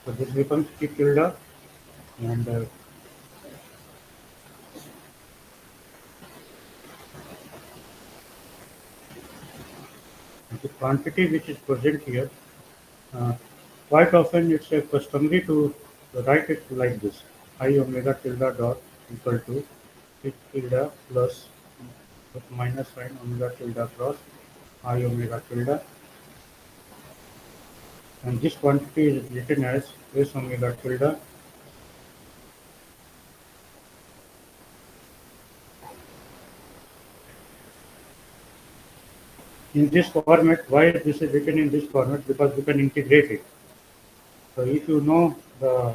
So this becomes P tilde, and the quantity which is present here, uh, quite often it's a customary to write it like this: I omega tilde dot equal to P tilde plus with minus sign omega tilde cross I omega tilde, and this quantity is written as S omega tilde. In this format, why this is written in this format? Because we can integrate it. So if you know the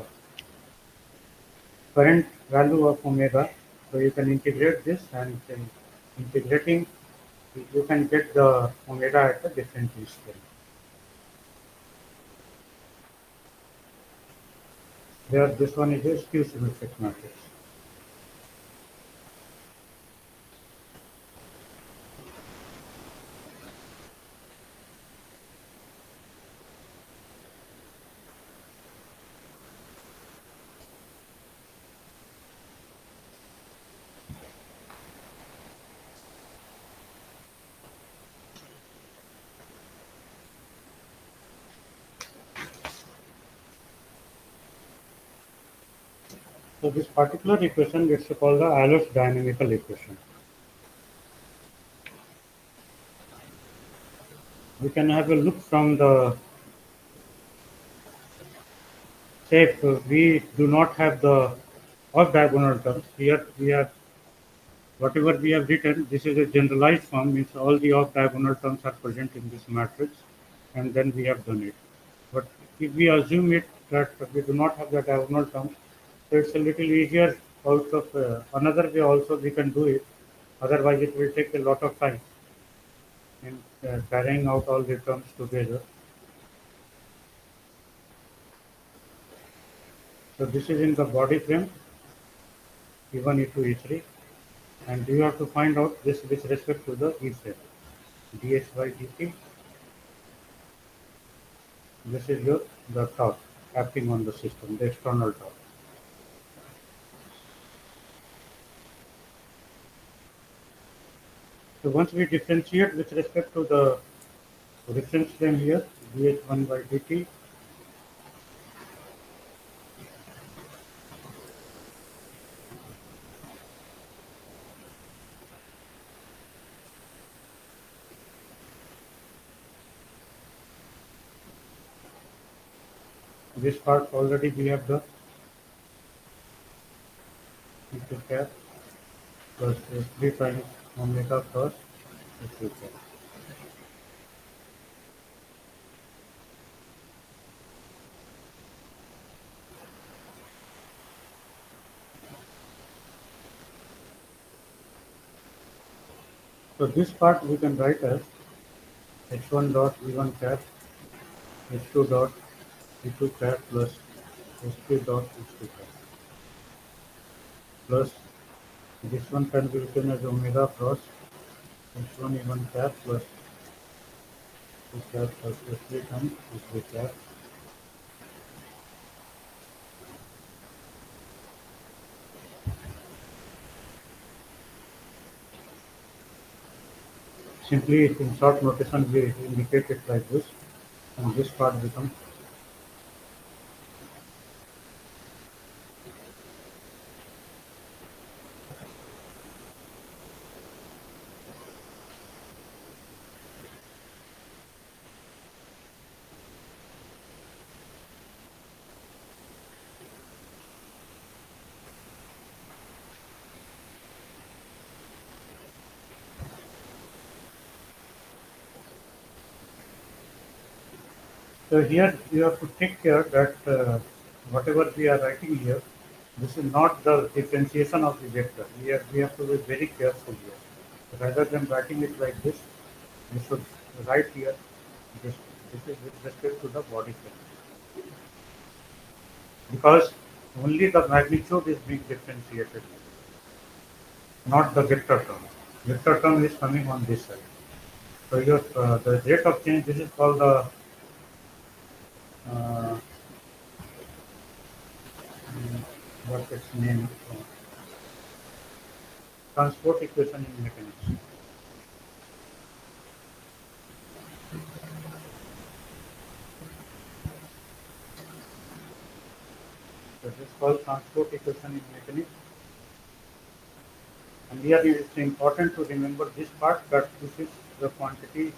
current value of omega, so you can integrate this, and in integrating, you can get the omega at a different scale. Here, this one is a skew symmetric matrix. So this particular equation, let's call the Euler's dynamical equation. We can have a look from the, say if we do not have the off diagonal terms, here we have whatever we have written, this is a generalized form, means all the off diagonal terms are present in this matrix, and then we have done it. But if we assume it that we do not have the diagonal terms, so it's a little easier out of another way also we can do it. Otherwise, it will take a lot of time in carrying out all the terms together. So this is in the body frame, E1, E2, E3, and you have to find out this with respect to the E frame, dx by dt. This is your the torque acting on the system, the external torque. So once we differentiate with respect to the reference frame here, dh1 by dt, this part already we have the into cap plus s3 times omega cross s2 cap. So this part we can write as h1 dot v1 cap h2 dot v2 cap plus h3 dot h2 cap plus this one can be written as omega cross h1 e1 cap plus 2 cap plus h3 times h3 cap. Simply in short notation we indicate it like this, and this part becomes. So here you have to take care that whatever we are writing here, this is not the differentiation of the vector. We have to be very careful here. Rather than writing it like this, we should write here this, this is with respect to the body frame. Because only the magnitude is being differentiated, not the vector term. Vector term is coming on this side. So your the rate of change, this is called the uh, what its name, transport equation in mechanics. So this is called transport equation in mechanics. And here it is important to remember this part, that this is the quantity.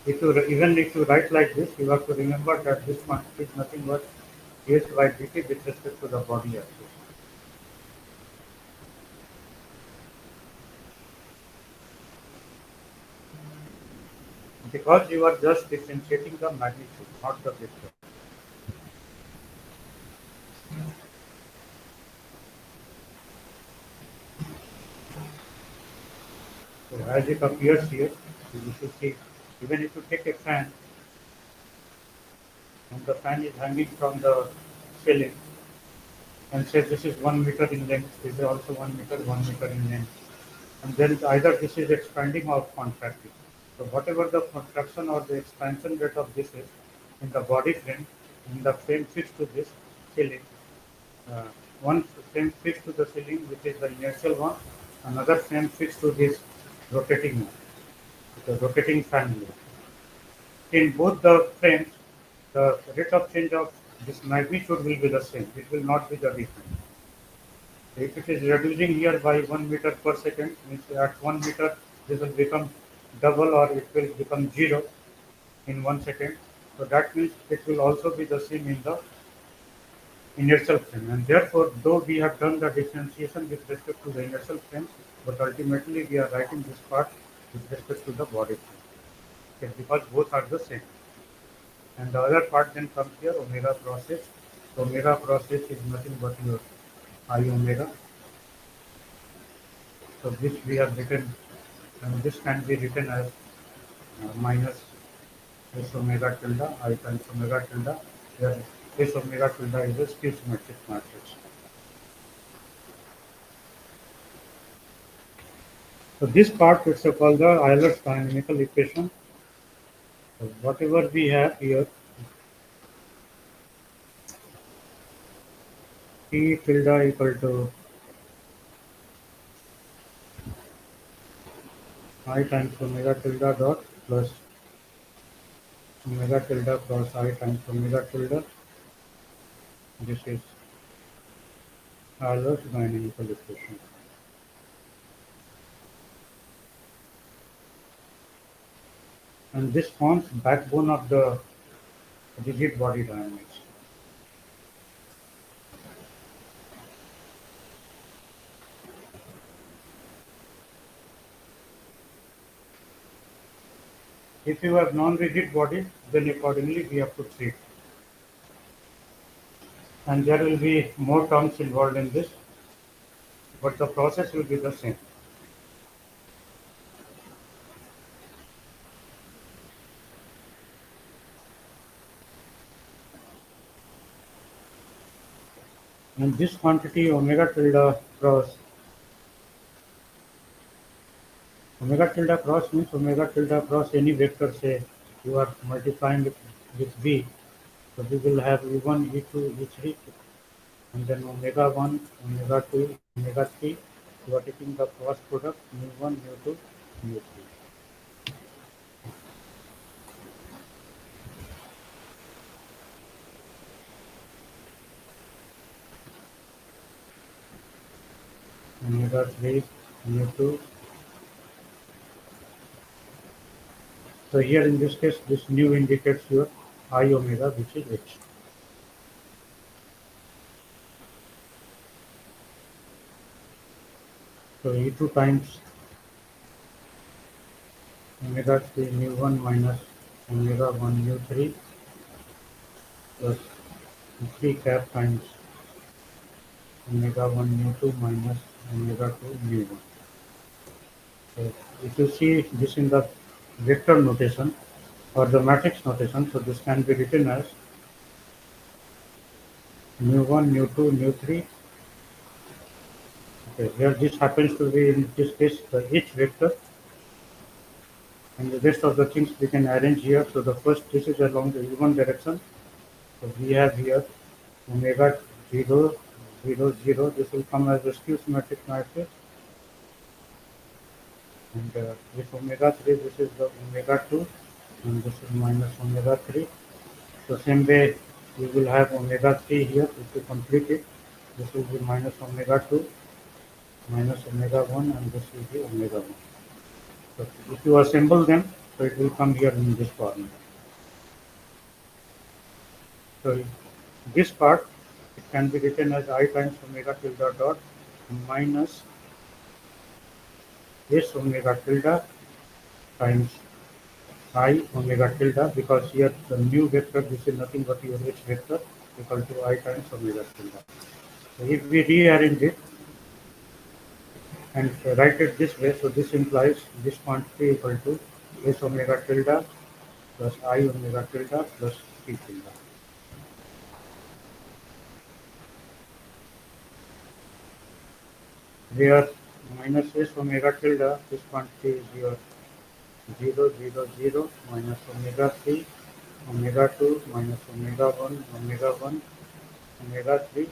If you even if you write like this, you have to remember that this quantity is nothing but dh by dt with respect to the body axis. Because you are just differentiating the magnitude, not the vector. So as it appears here, you should see, even if you take a fan and the fan is hanging from the ceiling, and say this is 1 meter in length, this is also 1 meter in length, and then either this is expanding or contracting. So whatever the contraction or the expansion rate of this is in the body frame, in the frame fixed to this ceiling, uh, one frame fixed to the ceiling, which is the inertial one, another frame fixed to this rotating one, the rotating fan wheel. In both the frames, the rate of change of this magnitude will be the same. It will not be the different. If it is reducing here by 1 meter per second, means at 1 meter this will become double or it will become zero in 1 second. So that means it will also be the same in the inertial frame. And therefore, though we have done the differentiation with respect to the inertial frame, but ultimately we are writing this part with respect to the body frame. Okay, because both are the same. And the other part then comes here, omega process. So omega process is nothing but your I omega. So this we have written, and this can be written as minus s omega tilde I times omega tilde, where s omega tilde is a skew symmetric matrix. So this part is called the Euler's dynamical equation. So whatever we have here, T tilde equal to I times omega tilde dot plus omega tilde cross I times omega tilde. This is Euler's dynamical equation. And this forms backbone of the rigid body dynamics. If you have non-rigid bodies, then accordingly we have to treat. And there will be more terms involved in this, but the process will be the same. And this quantity omega tilde cross means omega tilde cross any vector, say you are multiplying it with b, so we will have e1, e2, e3, and then omega 1, omega 2, omega 3. You are taking the cross product mu 1, mu 2, mu 3. Omega 3, mu 2. So here in this case, this nu indicates your I omega, which is h. So e2 times omega 3 mu 1 minus omega 1 mu 3 plus 3 cap times omega 1 mu 2 minus omega 2 mu 1. So if you see this in the vector notation or the matrix notation, so this can be written as mu 1, mu 2, mu 3. Okay, here this happens to be in this case the H vector, and the rest of the things we can arrange here. So the first, this is along the E1 direction. So we have here omega 0, 0, 0. This will come as a skew symmetric matrix. And with omega 3, this is the omega 2, and this is minus omega 3. So same way, we will have omega 3 here. If you complete it, this will be minus omega 2, minus omega 1, and this will be omega 1. So if you assemble them, so it will come here in this form. So this part, it can be written as I times omega tilde dot minus s omega tilde times I omega tilde, because here the new vector, this is nothing but your h vector, equal to I times omega tilde. So if we rearrange it and write it this way, so this implies this quantity equal to s omega tilde plus I omega tilde plus t tilde. Where minus s omega tilde, this quantity is your 0, 0, 0 minus omega 3, omega 2 minus omega 1, omega 1, omega 3,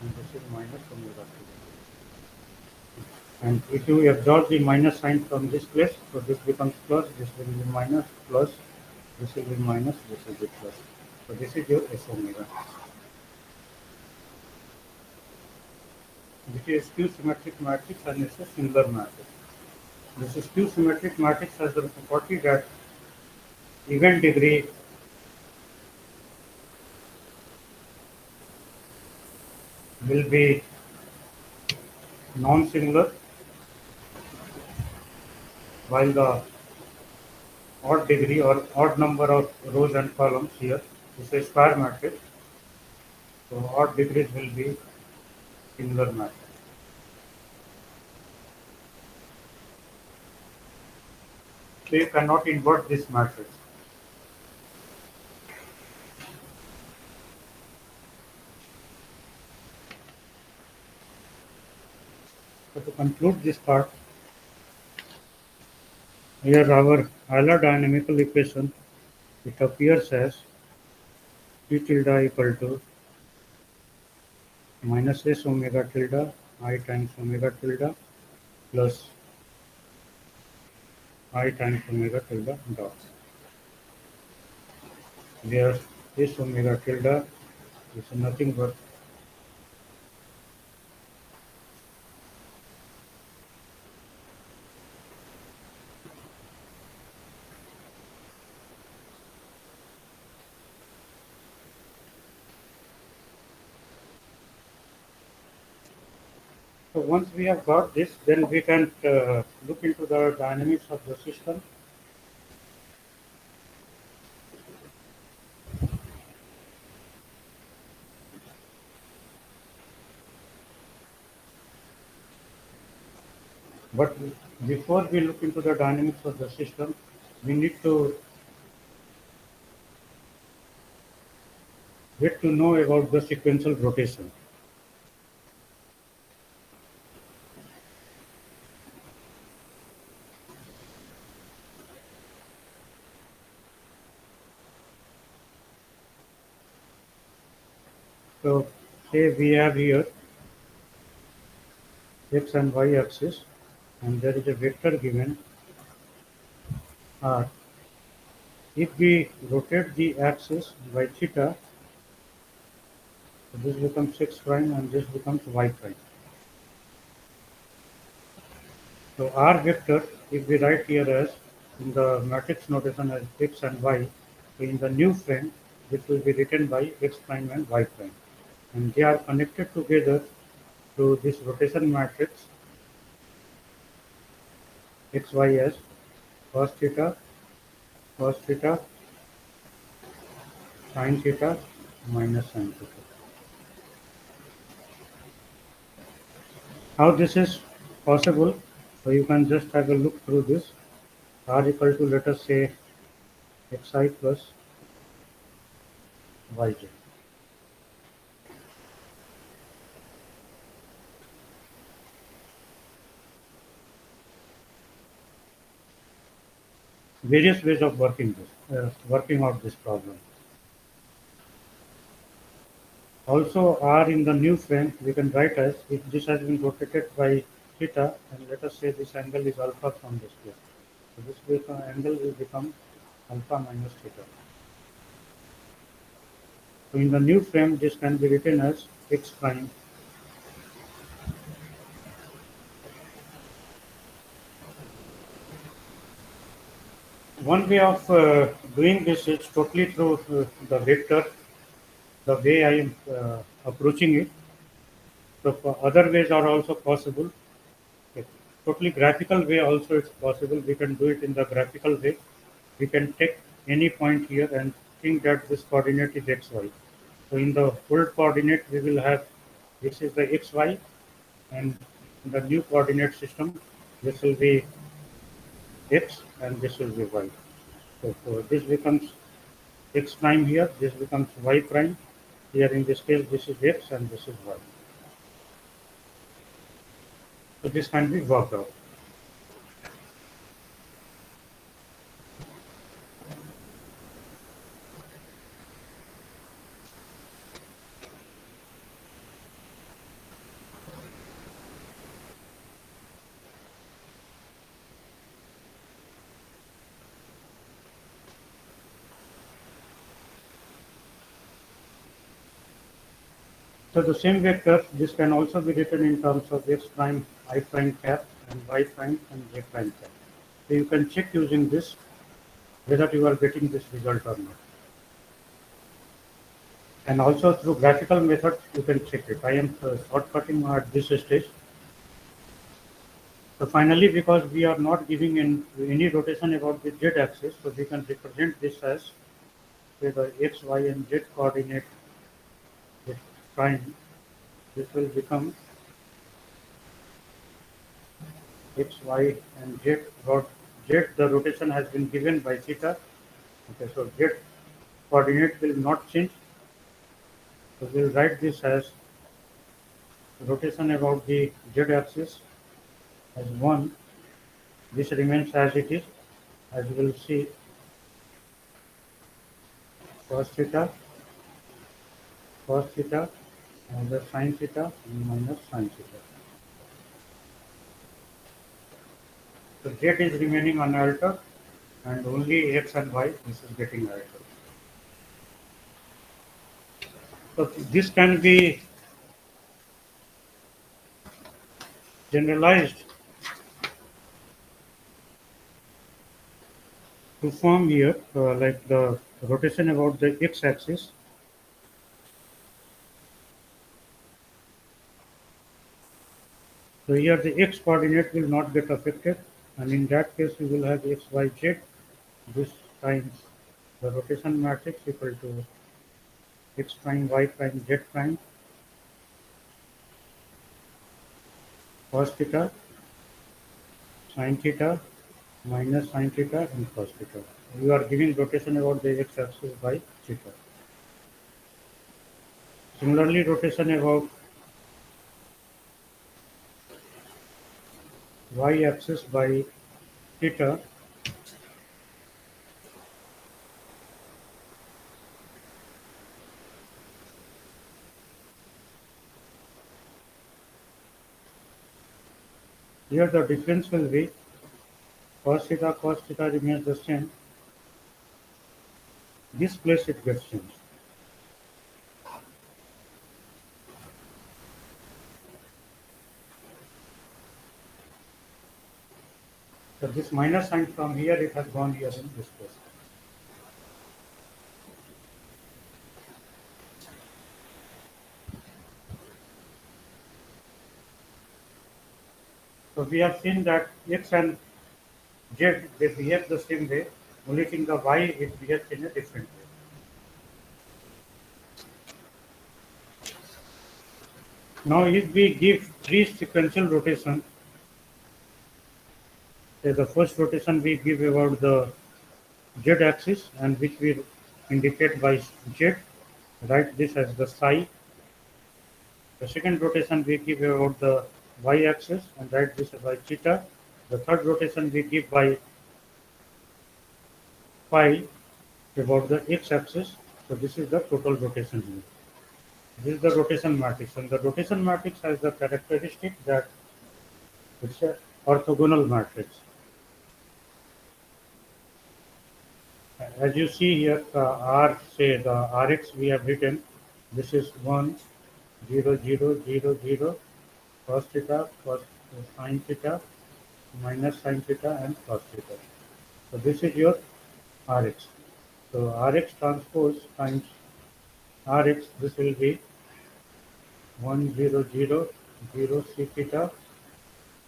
and this is minus omega 3. And if you absorb the minus sign from this place, so this becomes plus, this will be minus, plus, this will be minus, this will be plus. So this is your S omega. This is skew symmetric matrix and it's a singular matrix. This skew symmetric matrix has the property that event degree will be non-singular, while the odd degree or odd number of rows and columns here is a square matrix. So odd degrees will be singular matrix. So you cannot invert this matrix. So to conclude this part, here our Euler dynamical equation, it appears as T tilde equal to minus S omega tilde I times omega tilde plus I times omega tilde dot, where this omega tilde is nothing but so once we have got this, then we can look into the dynamics of the system. But before we look into the dynamics of the system, we need to get to know about the sequential rotation. So say we have here x and y axis, and there is a vector given r. If we rotate the axis by theta, so this becomes x prime and this becomes y prime. So r vector, if we write here as in the matrix notation as x and y, so in the new frame, this will be written by x prime and y prime, and they are connected together through this rotation matrix xy as cos theta, sin theta, minus sin theta. How this is possible? So you can just have a look through this. R equal to, let us say, xi plus yj. Various ways of working out this problem. Also, R in the new frame we can write as, if this has been rotated by theta, and let us say this angle is alpha from this place. So this angle will become alpha minus theta. So in the new frame, this can be written as x prime. One way of doing this is totally through the vector, the way I am approaching it. So other ways are also possible. A totally graphical way also it's possible. We can do it in the graphical way. We can take any point here and think that this coordinate is xy. So in the old coordinate we will have, this is the xy, and in the new coordinate system this will be x and this will be y. So this becomes x prime here, this becomes y prime. Here in this case this is x and this is y. So this can be worked out. So the same vector, this can also be written in terms of x prime, I prime cap, and y prime and j prime cap. So you can check using this whether you are getting this result or not. And also through graphical method you can check it. I am shortcutting at this stage. So finally, because we are not giving in any rotation about the z axis, so we can represent this as, say, the x, y, and z coordinate with prime. This will become x, y, and z. Z, the rotation has been given by theta. Okay, so z coordinate will not change. So we'll write this as rotation about the z axis as 1. This remains as it is. As you will see, cos theta, and the sin theta, and minus sin theta. So z is remaining unaltered, and only x and y this is getting altered. So this can be generalized to form here like the rotation about the x-axis. So here the x coordinate will not get affected, and in that case we will have x, y, z. This times the rotation matrix equal to x prime, y prime, z prime, cos theta, sin theta, minus sin theta, and cos theta. You are giving rotation about the x-axis by theta. Similarly, rotation about y-axis by theta. Here the difference will be cos theta remains the same. This place it gets changed. So this minus sign from here it has gone here in this place. So we have seen that x and z they behave the same way, only thing the y it behaves in a different way. Now if we give three sequential rotations, say the first rotation we give about the z axis and which we indicate by z, write this as the psi. The second rotation we give about the y axis and write this as by theta. The third rotation we give by phi about the x axis. So this is the total rotation here. This is the rotation matrix, and the rotation matrix has the characteristic that it's a orthogonal matrix. As you see here, R say the Rx we have written. This is 1, 0, 0, 0, 0, cos theta, cos sin theta, minus sin theta, and cos theta. So this is your Rx. So Rx transpose times Rx. This will be 1, 0, 0, 0 c theta,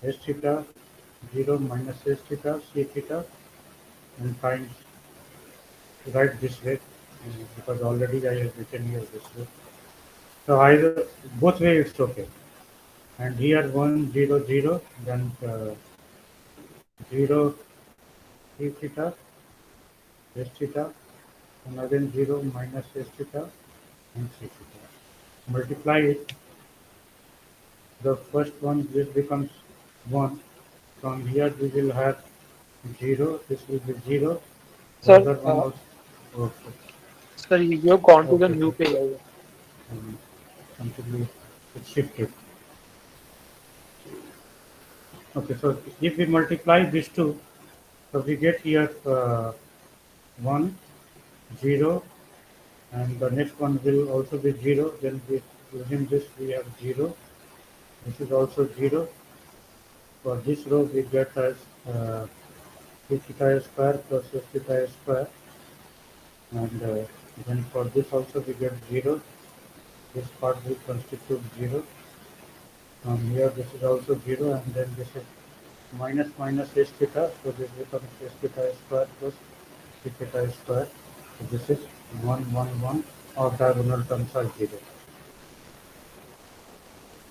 s theta, 0 minus s theta, c theta, and times write this way because already I have written here this way. So either both way it's okay. And here 1 0 0 then 0 c theta s theta and again 0 minus s theta and c theta. Multiply it. The first one this becomes 1. From here we will have 0. This will be 0. The Sir, other one also. Okay. sir, you've gone to the Okay. new Okay. page, I guess. Completely it's shifted. Okay, so if we multiply these two, so we get here 1, 0, and the next one will also be 0. Then we, using this we have 0. This is also 0. For this row we get as p theta square plus s theta square, and then for this also we get 0. This part will constitute 0. Here this is also 0, and then this is minus minus s theta, so this becomes s theta square plus p theta square. So this is 1 1 1, or diagonal terms are 0.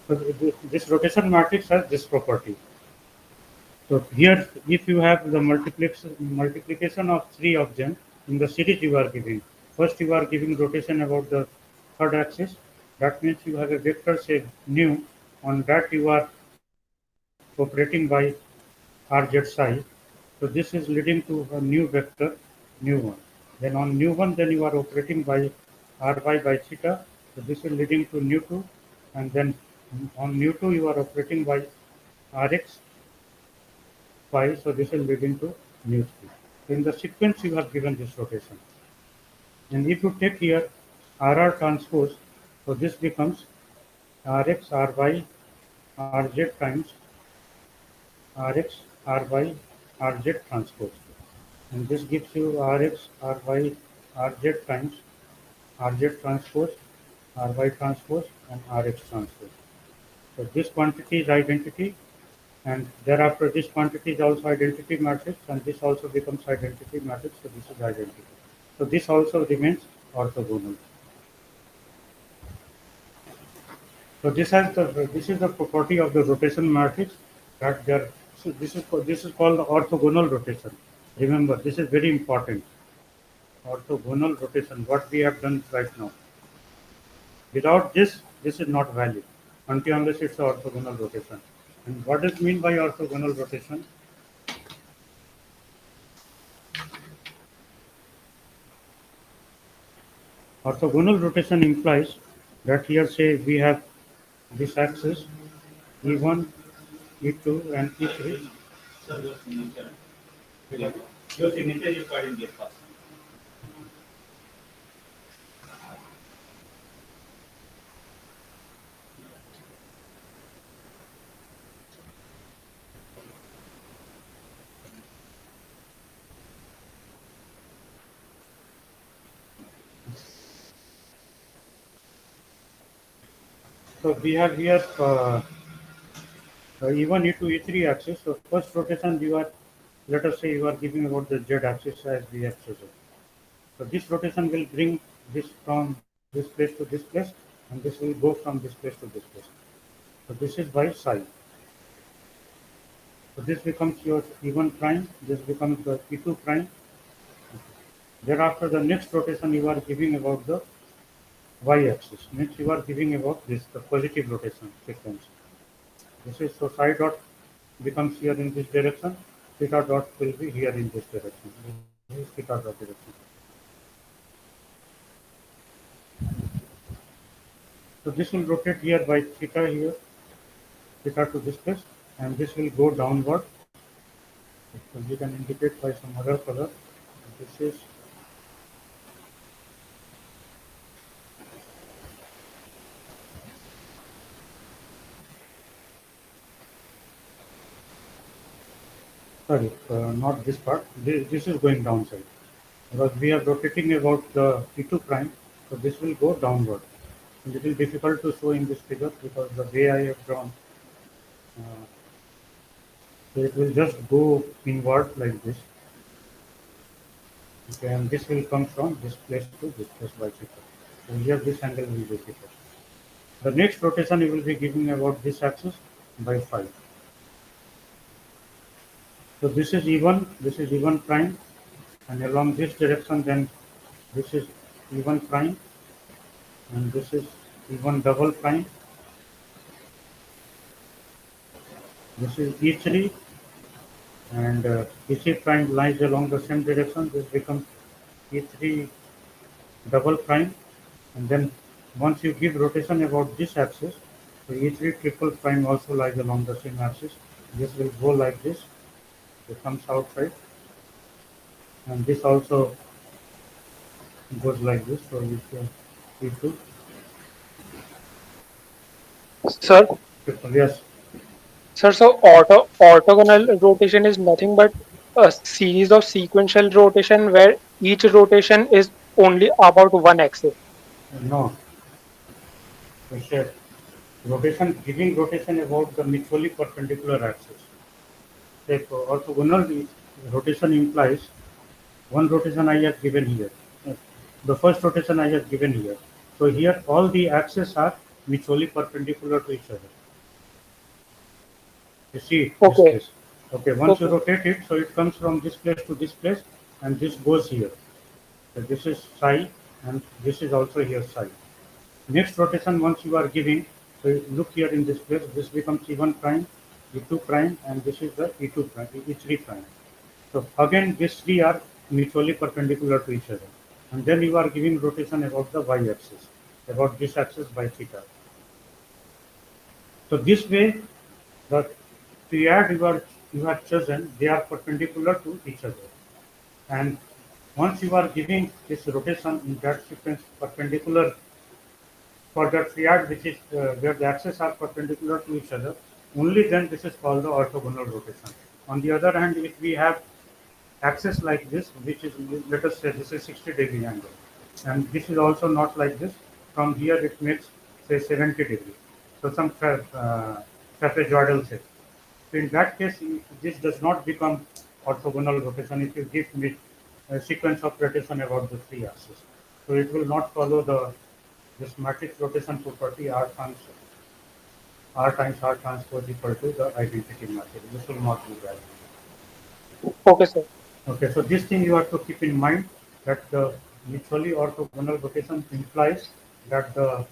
So this rotation matrix has this property. So here if you have the multiplication of three of them in the series you are giving. First you are giving rotation about the third axis. That means you have a vector say nu, on that you are operating by rz psi. So this is leading to a new vector, nu 1. Then on nu 1, then you are operating by ry by theta. So this is leading to nu 2. And then on nu 2, you are operating by rx phi, so this will lead into mu 3. In the sequence you have given this rotation. And if you take here RR transpose, so this becomes Rx Ry Rz times Rx Ry Rz transpose. And this gives you Rx Ry Rz times Rz transpose, Ry transpose, and Rx transpose. So this quantity is identity, and thereafter this quantity is also identity matrix, and this also becomes identity matrix, so this is identity. So this also remains orthogonal. So this is the property of the rotation matrix, that there. So this is called the orthogonal rotation. Remember, this is very important. Orthogonal rotation. What we have done right now. Without this, this is not valid until unless it's an orthogonal rotation. And what does mean by orthogonal rotation? Orthogonal rotation implies that here say we have this axis E1, E2, and E3. Your signature is required in this class. So we have here E1, E2, E3 axis. So first rotation you are, let us say you are giving about the Z axis as we have chosen. So this rotation will bring this from this place to this place, and this will go from this place to this place. So this is by psi. So this becomes your E1 prime, this becomes the E2 prime. Thereafter the next rotation you are giving about the y-axis. Next you are giving about this, the positive rotation sequence. This is, so psi dot becomes here in this direction, theta dot will be here in this direction. This is theta dot direction. So this will rotate here by theta here, theta to this place, and this will go downward. So you can indicate by some other color. This is sorry, not this part. This is going downside because we are rotating about the P2 prime, so this will go downward. A little difficult to show in this figure because the way I have drawn, so it will just go inward like this. Okay, and this will come from this place to this place by theta. So here this angle will be theta. The next rotation you will be giving about this axis by 5. So this is E1 prime, and along this direction then this is E1 prime, and this is E1 double prime. This is E3, and E3 prime lies along the same direction. This becomes E3 double prime, and then once you give rotation about this axis, so E3 triple prime also lies along the same axis. This will go like this. It comes outside, and this also goes like this. So you can E2 Sir, triple. Yes. sir, so orthogonal rotation is nothing but a series of sequential rotation where each rotation is only about one axis. No. We said rotation, giving rotation about the mutually perpendicular axis. Like orthogonal rotation implies one rotation I have given here. The first rotation I have given here. So here all the axes are mutually perpendicular to each other. You see this Okay, case. Okay, once you okay, rotate it, so it comes from this place to this place, and this goes here. So this is psi, and this is also here psi. Next rotation, once you are giving, so look here in this place, this becomes E1 prime, E2 prime, and this is the E2 prime, E3 prime. So again, these three are mutually perpendicular to each other. And then you are giving rotation about the y-axis, about this axis by theta. So this way, the triad you have chosen, they are perpendicular to each other. And once you are giving this rotation in that sequence perpendicular for the triad, which is where the axes are perpendicular to each other, only then this is called the orthogonal rotation. On the other hand, if we have axis like this, which is, let us say this is 60-degree angle, and this is also not like this. From here it makes say 70 degree. So some trapezoidal shape. So in that case, this does not become orthogonal rotation if you give me a sequence of rotation about the three axes. So it will not follow the this matrix rotation property R times R transpose equal to the identity matrix. This will not be valid. Okay, sir. Okay, so this thing you have to keep in mind that the mutually orthogonal rotation implies that the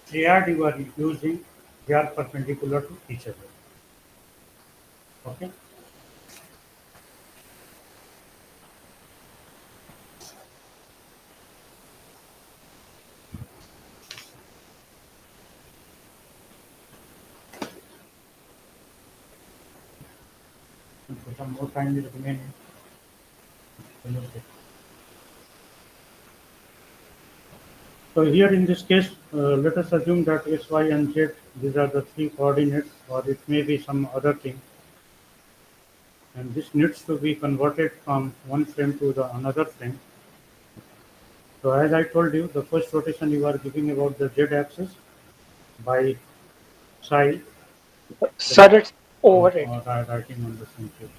triad you are using, they are perpendicular to each other. Okay. So some more time is remaining. So here in this case, let us assume that x, y, and z, these are the three coordinates, or it may be some other thing. And this needs to be converted from one frame to the another frame. So as I told you, the first rotation you are giving about the z axis by psi. Sir, it's over it. Writing on the same page.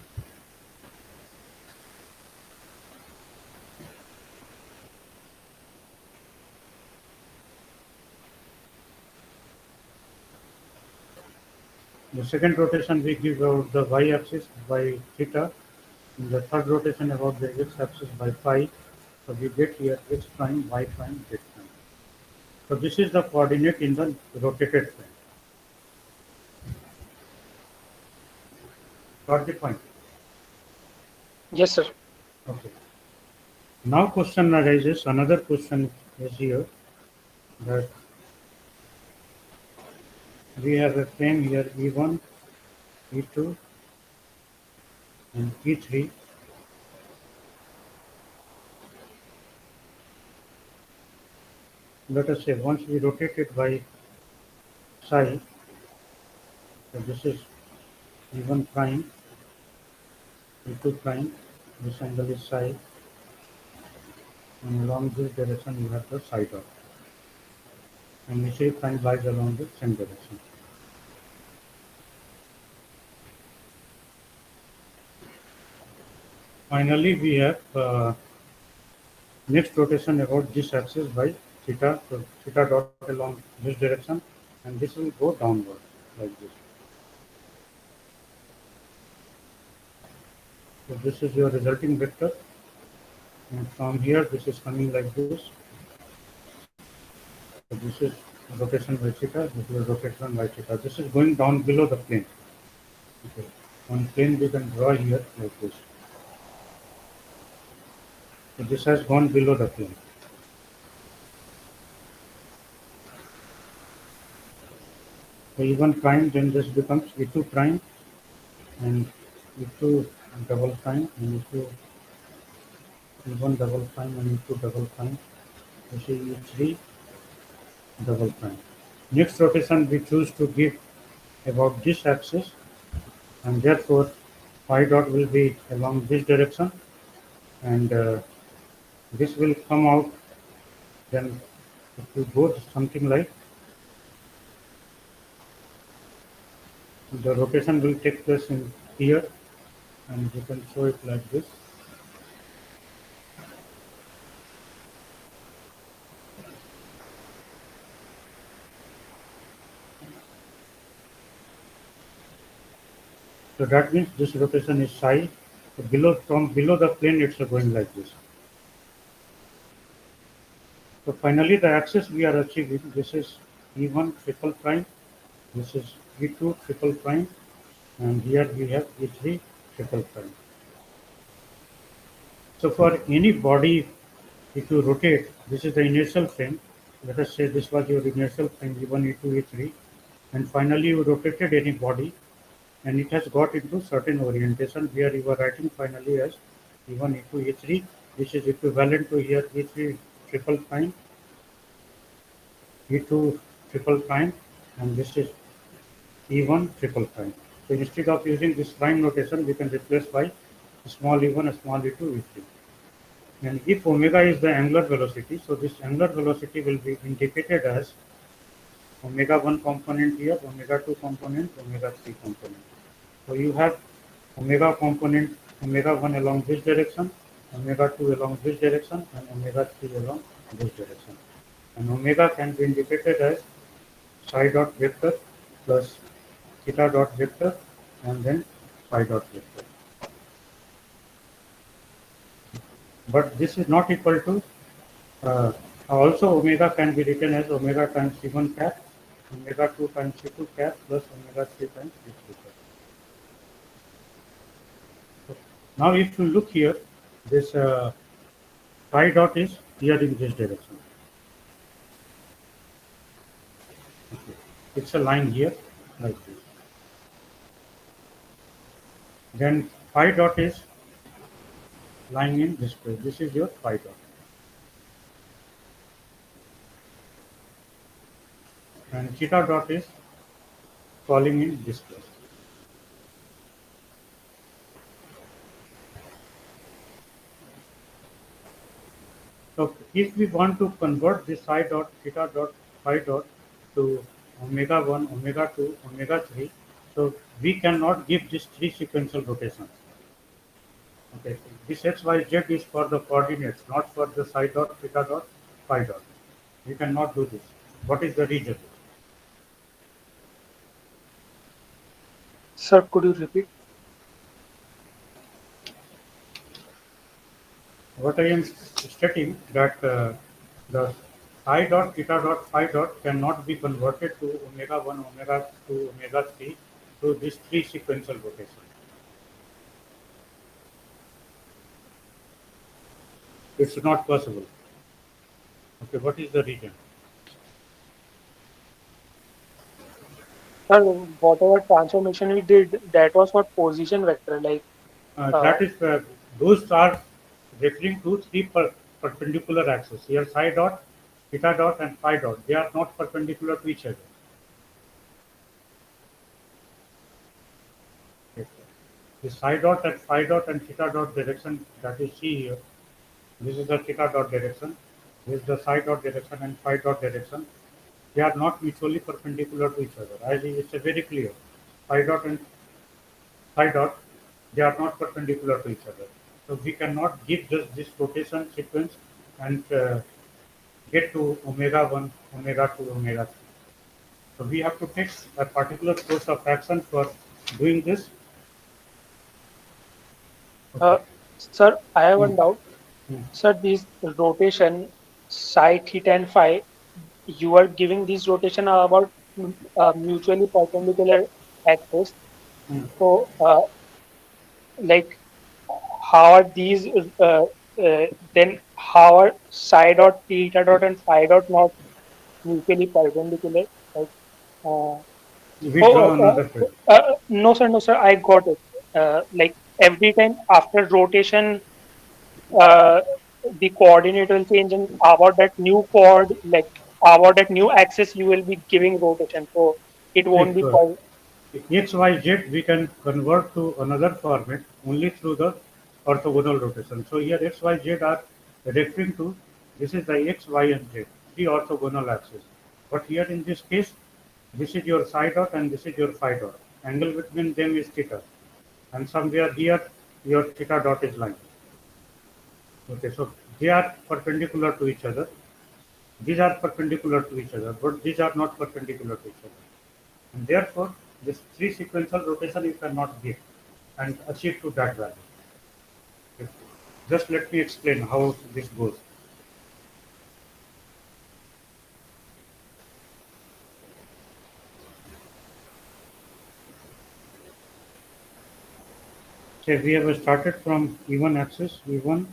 The second rotation we give about the y-axis by theta. In the third rotation about the x-axis by phi. So we get here x prime, y prime, z prime. So this is the coordinate in the rotated frame. Got the point? Yes, sir. Okay. Now question arises, another question is here that we have a frame here E1, E2 and E3. Let us say once we rotate it by psi, so this is E1 prime, E2 prime, this angle is psi, and along this direction you have the psi dot. And E3 prime lies along the same direction. Finally, we have next rotation about this axis by theta. So theta dot along this direction, and this will go downward like this. So this is your resulting vector, and from here this is coming like this. So this is rotation by theta. This is rotation by theta. This is going down below the plane. Okay. On plane we can draw here like this. So this has gone below the plane. So E1 prime, then this becomes E2 prime and E2 double prime and E1 double prime and E2 double prime. This is E3 double prime. Next rotation we choose to give about this axis, and therefore phi dot will be along this direction, and this will come out. Then if you go to something like, the rotation will take place in here, and you can show it like this. So that means this rotation is psi. So from below the plane, it's going like this. So finally, the axis we are achieving, this is E1 triple prime, this is E2 triple prime, and here we have E3 triple prime. So for any body, if you rotate, this is the inertial frame. Let us say this was your inertial frame E1, E2, E3, and finally you rotated any body. and it has got into certain orientation. Here you are writing finally as E1, E2, E3. This is equivalent to here E3 triple prime, E2 triple prime, and this is E1 triple prime. So instead of using this prime notation, we can replace by small e1, small e2, e3. And if omega is the angular velocity, so this angular velocity will be indicated as omega 1 component here, omega 2 component, omega 3 component. So you have omega component, omega 1 along this direction, omega 2 along this direction, and omega 3 along this direction. And omega can be indicated as psi dot vector plus theta dot vector and then phi dot vector. But this is not equal to, also omega can be written as omega times C1 cap, omega 2 times C2 cap plus omega 3 times C3 cap. So now if you look here, this phi dot is here in this direction. Okay. It's a line here like this. Then phi dot is lying in this place. This is your phi dot. And theta dot is falling in this place. So if we want to convert this psi dot, theta dot, phi dot to omega 1, omega 2, omega 3, so we cannot give these three sequential rotations. Okay, this x, y, z is for the coordinates, not for the psi dot, theta dot, phi dot. We cannot do this. What is the reason? Sir, could you repeat? What I am stating that the psi dot, theta dot, phi dot cannot be converted to omega 1, omega 2, omega 3 through these three sequential rotations. It's not possible. Okay, what is the reason? Sir, whatever transformation we did, that was for position vector. Like, That is, those are referring to three perpendicular axes. Here, psi dot, theta dot, and phi dot. They are not perpendicular to each other. Okay. The psi dot and phi dot and theta dot direction that you see here. This is the theta dot direction. This is the psi dot direction and phi dot direction. They are not mutually perpendicular to each other. As it's very clear. Phi dot and phi dot, they are not perpendicular to each other. So we cannot give just this rotation sequence and get to omega 1, omega 2, omega 3. So we have to take a particular course of action for doing this. Okay. sir, I have one Hmm. doubt. Hmm. Sir, this rotation, psi, theta, and phi, you are giving this rotation about mutually perpendicular axis. Hmm. So, like, how are these, then how are psi dot, theta dot, and phi dot not mutually perpendicular? Like, uh, We oh, draw another page. no, sir, I got it. Like, every time after rotation, uh, the coordinate will change, and about that new about that new axis, you will be giving rotation. So it won't If be per. x, y, z we can convert to another format only through the orthogonal rotation. So here x, y, z are referring to, this is the x, y, and z, three orthogonal axes. But here in this case, this is your psi dot and this is your phi dot. Angle between them is theta. And somewhere here, your theta dot is lying. Okay, so they are perpendicular to each other. These are perpendicular to each other, but these are not perpendicular to each other. And therefore, this three sequential rotation you cannot give and achieve to that value. Okay. Just let me explain how this goes. Say we have started from E1 axis, E1,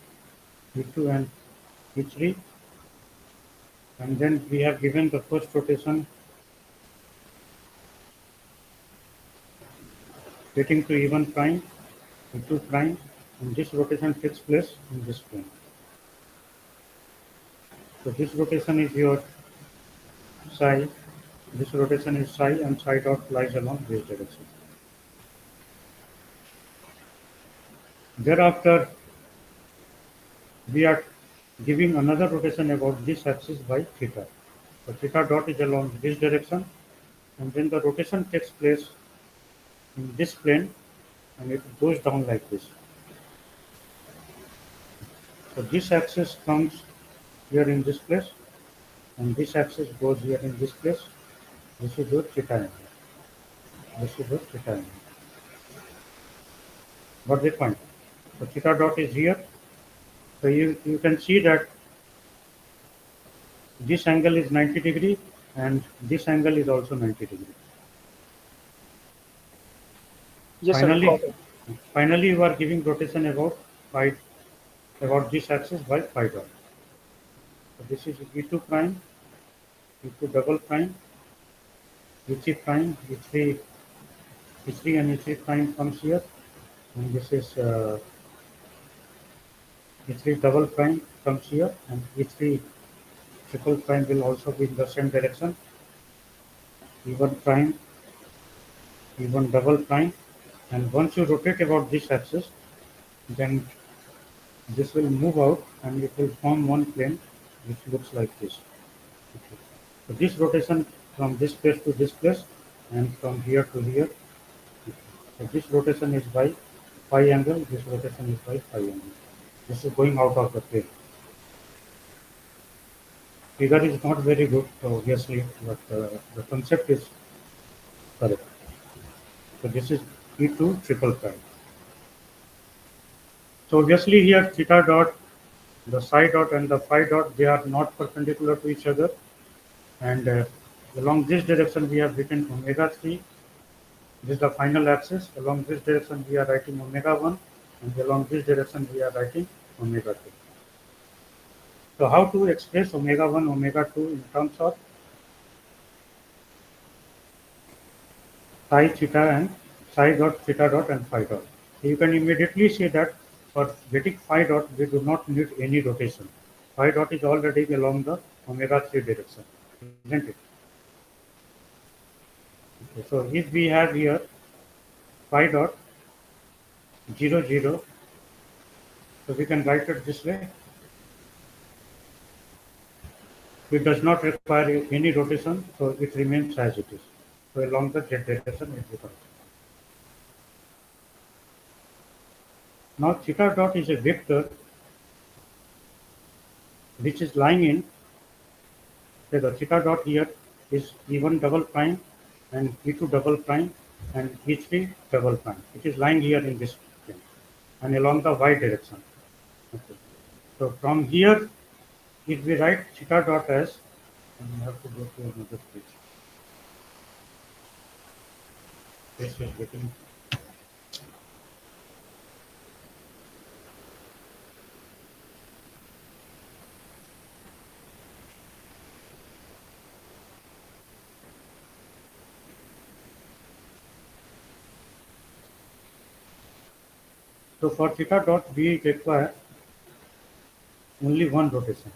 E2 and E3, and then we have given the first rotation getting to E1 prime, E2 prime, and this rotation takes place in this plane. So this rotation is your psi, this rotation is psi, and psi dot lies along this direction. Thereafter, we are giving another rotation about this axis by theta. So theta dot is along this direction, and then the rotation takes place in this plane, and it goes down like this. So this axis comes here in this place, and this axis goes here in this place. This is your theta angle. This is your theta angle. Got the point? So theta dot is here. So you can see that this angle is 90 degree and this angle is also 90 degree. Yes, sir. Got Finally, it. finally you are giving rotation about phi, about this axis by phi dot. So this is E2 prime, E2 double prime, E3 prime, E3 and E3 prime comes here, and this is E3 double prime comes here, and E3 triple prime will also be in the same direction. E1 prime, E1 double prime, and once you rotate about this axis, then this will move out and it will form one plane which looks like this. Okay. So this rotation from this place to this place and from here to here. So this rotation is by phi angle, this rotation is by phi angle. This is going out of the plane. Figure is not very good, obviously, but the concept is correct. So this is E2 triple prime. So obviously here theta dot, the psi dot and the phi dot, they are not perpendicular to each other, and along this direction we have written omega 3. This is the final axis. Along this direction we are writing omega 1, and along this direction we are writing omega 2. So how to express omega 1, omega 2 in terms of psi theta and psi dot, theta dot and phi dot. So you can immediately see that for getting phi dot we do not need any rotation. Phi dot is already along the omega 3 direction, isn't it? Okay, so if we have here phi dot 0 0, so we can write it this way. It does not require any rotation, so it remains as it is. So along the z direction it becomes. Now theta dot is a vector which is lying in, say the theta dot here is E1 double prime and E2 double prime and E3 double prime. It is lying here in this plane and along the y direction. Okay. So from here, if we write theta dot as, and we have to go to another page. This is getting. So for theta dot, we require only one rotation,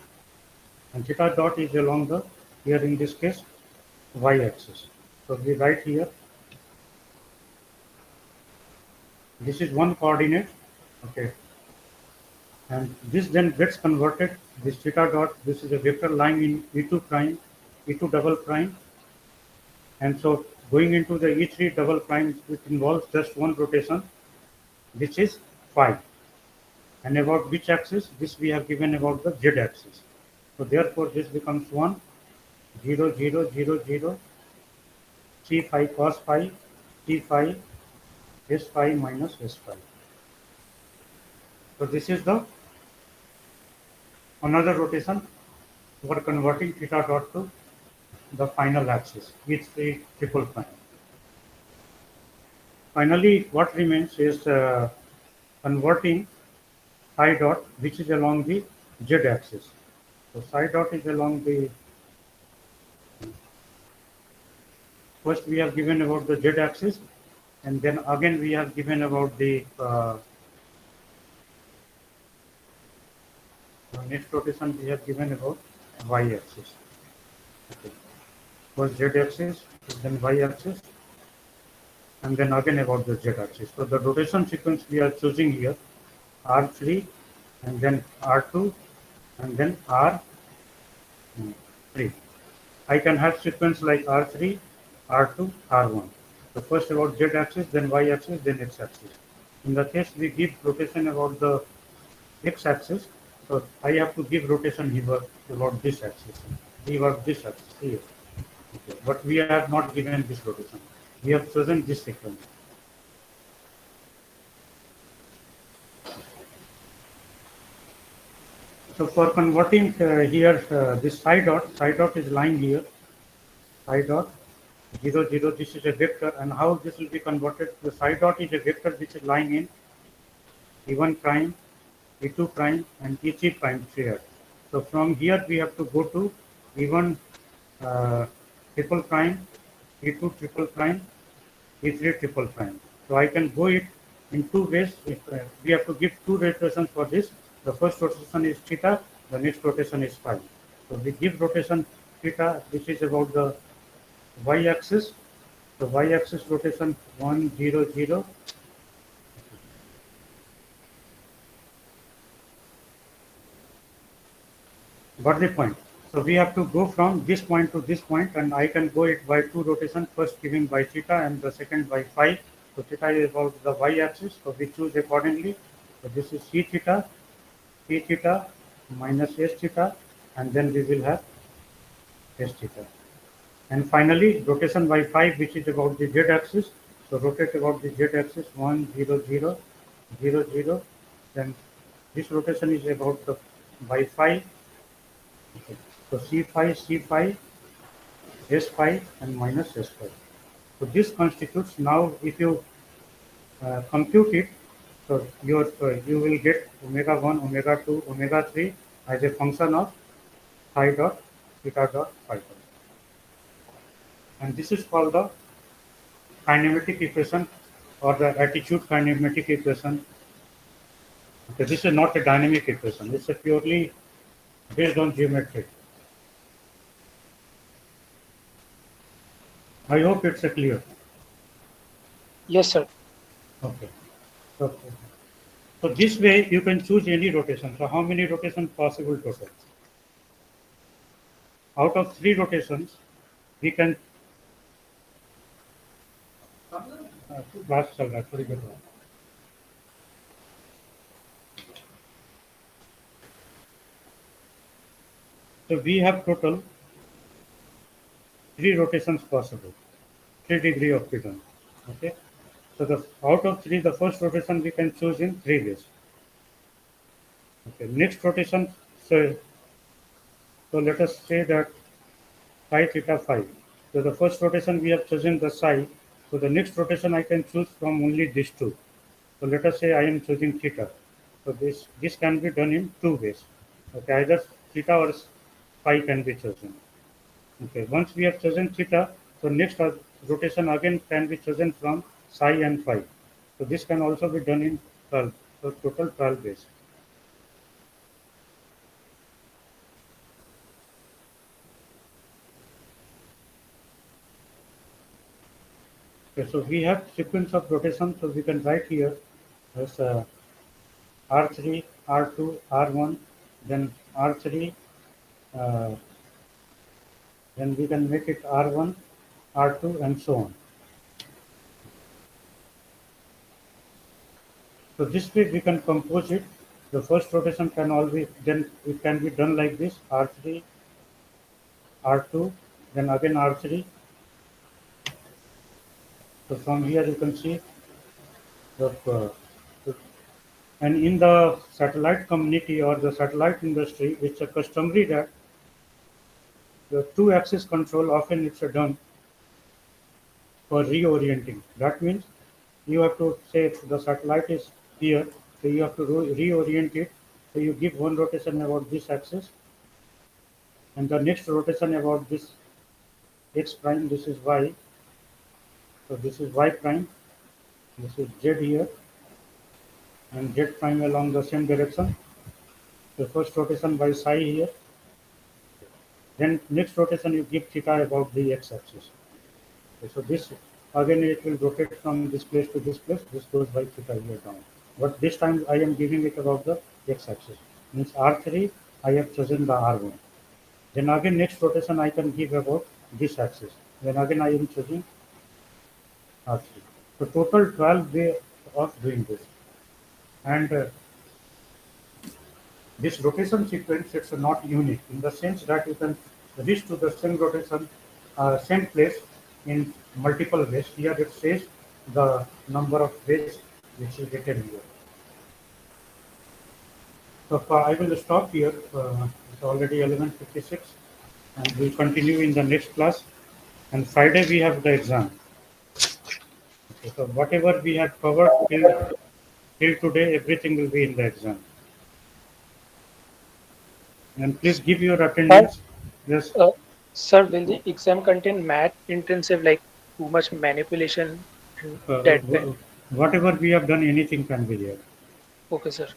and theta dot is along the, here in this case, y axis. So we write here, this is one coordinate, okay, and this then gets converted, this theta dot, this is a vector lying in E2 prime, E2 double prime, and so going into the E3 double prime, which involves just one rotation, which is phi. And about which axis? This we have given about the z axis. So therefore this becomes 1, 0, 0, 0, 0, 3 phi cos phi, t phi, s phi minus s phi. So this is the another rotation for converting theta dot to the final axis, E3 triple prime. Finally, what remains is converting psi dot, which is along the z axis. So psi dot is along the, first we have given about the z axis, and then again we have given about the next rotation we have given about y-axis. Okay. First z-axis, then y-axis, and then again about the z-axis. So the rotation sequence we are choosing here, R3, and then R2, and then R3. I can have sequence like R3, R2, R1. So first about z-axis, then y-axis, then x-axis. In the case we give rotation about the x-axis, so I have to give rotation here about this axis, about this axis here. Okay. But we have not given this rotation. We have chosen this sequence. So for converting here, this psi dot is lying here, psi dot 0, 0, this is a vector, and how this will be converted? The psi dot is a vector which is lying in E1 prime, E2 prime, and E3 prime sphere. So from here we have to go to E1 triple prime, E2 triple prime, E3 triple prime. So I can go it in two ways. If, we have to give two rotations for this. The first rotation is theta, the next rotation is phi. So we give rotation theta, which is about the y-axis. So y-axis rotation 1, 0, 0. Got the point? So we have to go from this point to this point, and I can go it by two rotation, first giving by theta and the second by phi. So theta is about the y-axis, so we choose accordingly. So this is c theta minus s theta, and then we will have s theta. And finally, rotation by phi, which is about the z-axis. So rotate about the z-axis 1, 0, 0, 0, 0. Then this rotation is about the by phi. Okay. So C phi, S phi, and minus S phi. So this constitutes now, if you compute it, so you will get omega 1, omega 2, omega 3 as a function of phi dot, theta dot, phi dot. And this is called the kinematic equation or the attitude kinematic equation. Okay, this is not a dynamic equation. It's a purely based on geometry. I hope it's clear. Yes, sir. Okay. So, so this way you can choose any rotation. So how many rotations possible total? Out of 3 rotations, we can class चल रहा है थोड़ी देर बाद. So we have total 3 rotations possible, 3 degree of freedom. Okay. So the out of 3, the first rotation we can choose in 3 ways. Okay. Next rotation, so let us say that phi theta phi. So the first rotation we have chosen the psi. So the next rotation I can choose from only these two. So let us say I am choosing theta. So this can be done in 2 ways. Okay, either theta or phi can be chosen. Okay, once we have chosen theta, so next rotation again can be chosen from psi and phi. So this can also be done in 12. So total 12 ways. Okay, so we have sequence of rotation, so we can write here as R3, R2, R1, then R3, uh, then we can make it R1, R2, and so on. So this way we can compose it. The first rotation can always, then it can be done like this, R3, R2, then again R3. So from here you can see the and in the satellite community or the satellite industry, it's a customary that the 2-axis control often it's done for reorienting. That means you have to say the satellite is here, so you have to reorient it. So you give one rotation about this axis, and the next rotation about this x prime. This is y. So this is y prime, This is Z here, and Z prime along the same direction. The first rotation by psi here. Then next rotation you give theta about the x-axis. Okay, so this again it will rotate from this place to this place. This goes by theta here down. But this time I am giving it about the x-axis. Means R3 I have chosen the R1. Then again next rotation I can give about this axis. Then again I am choosing R3. So total 12 way of doing this. And this rotation sequence is not unique in the sense that you can reach to the same rotation, same place in multiple ways. Here it says the number of ways which is written here. So I will stop here. It's already 11:56, and we'll continue in the next class. And Friday we have the exam. Okay, so whatever we have covered till today, everything will be in the exam. And please give your Sir, attendance. Yes. sir, will the exam contain math intensive, like too much manipulation and Uh, that kind? whatever we have done, anything can be there. Okay, sir.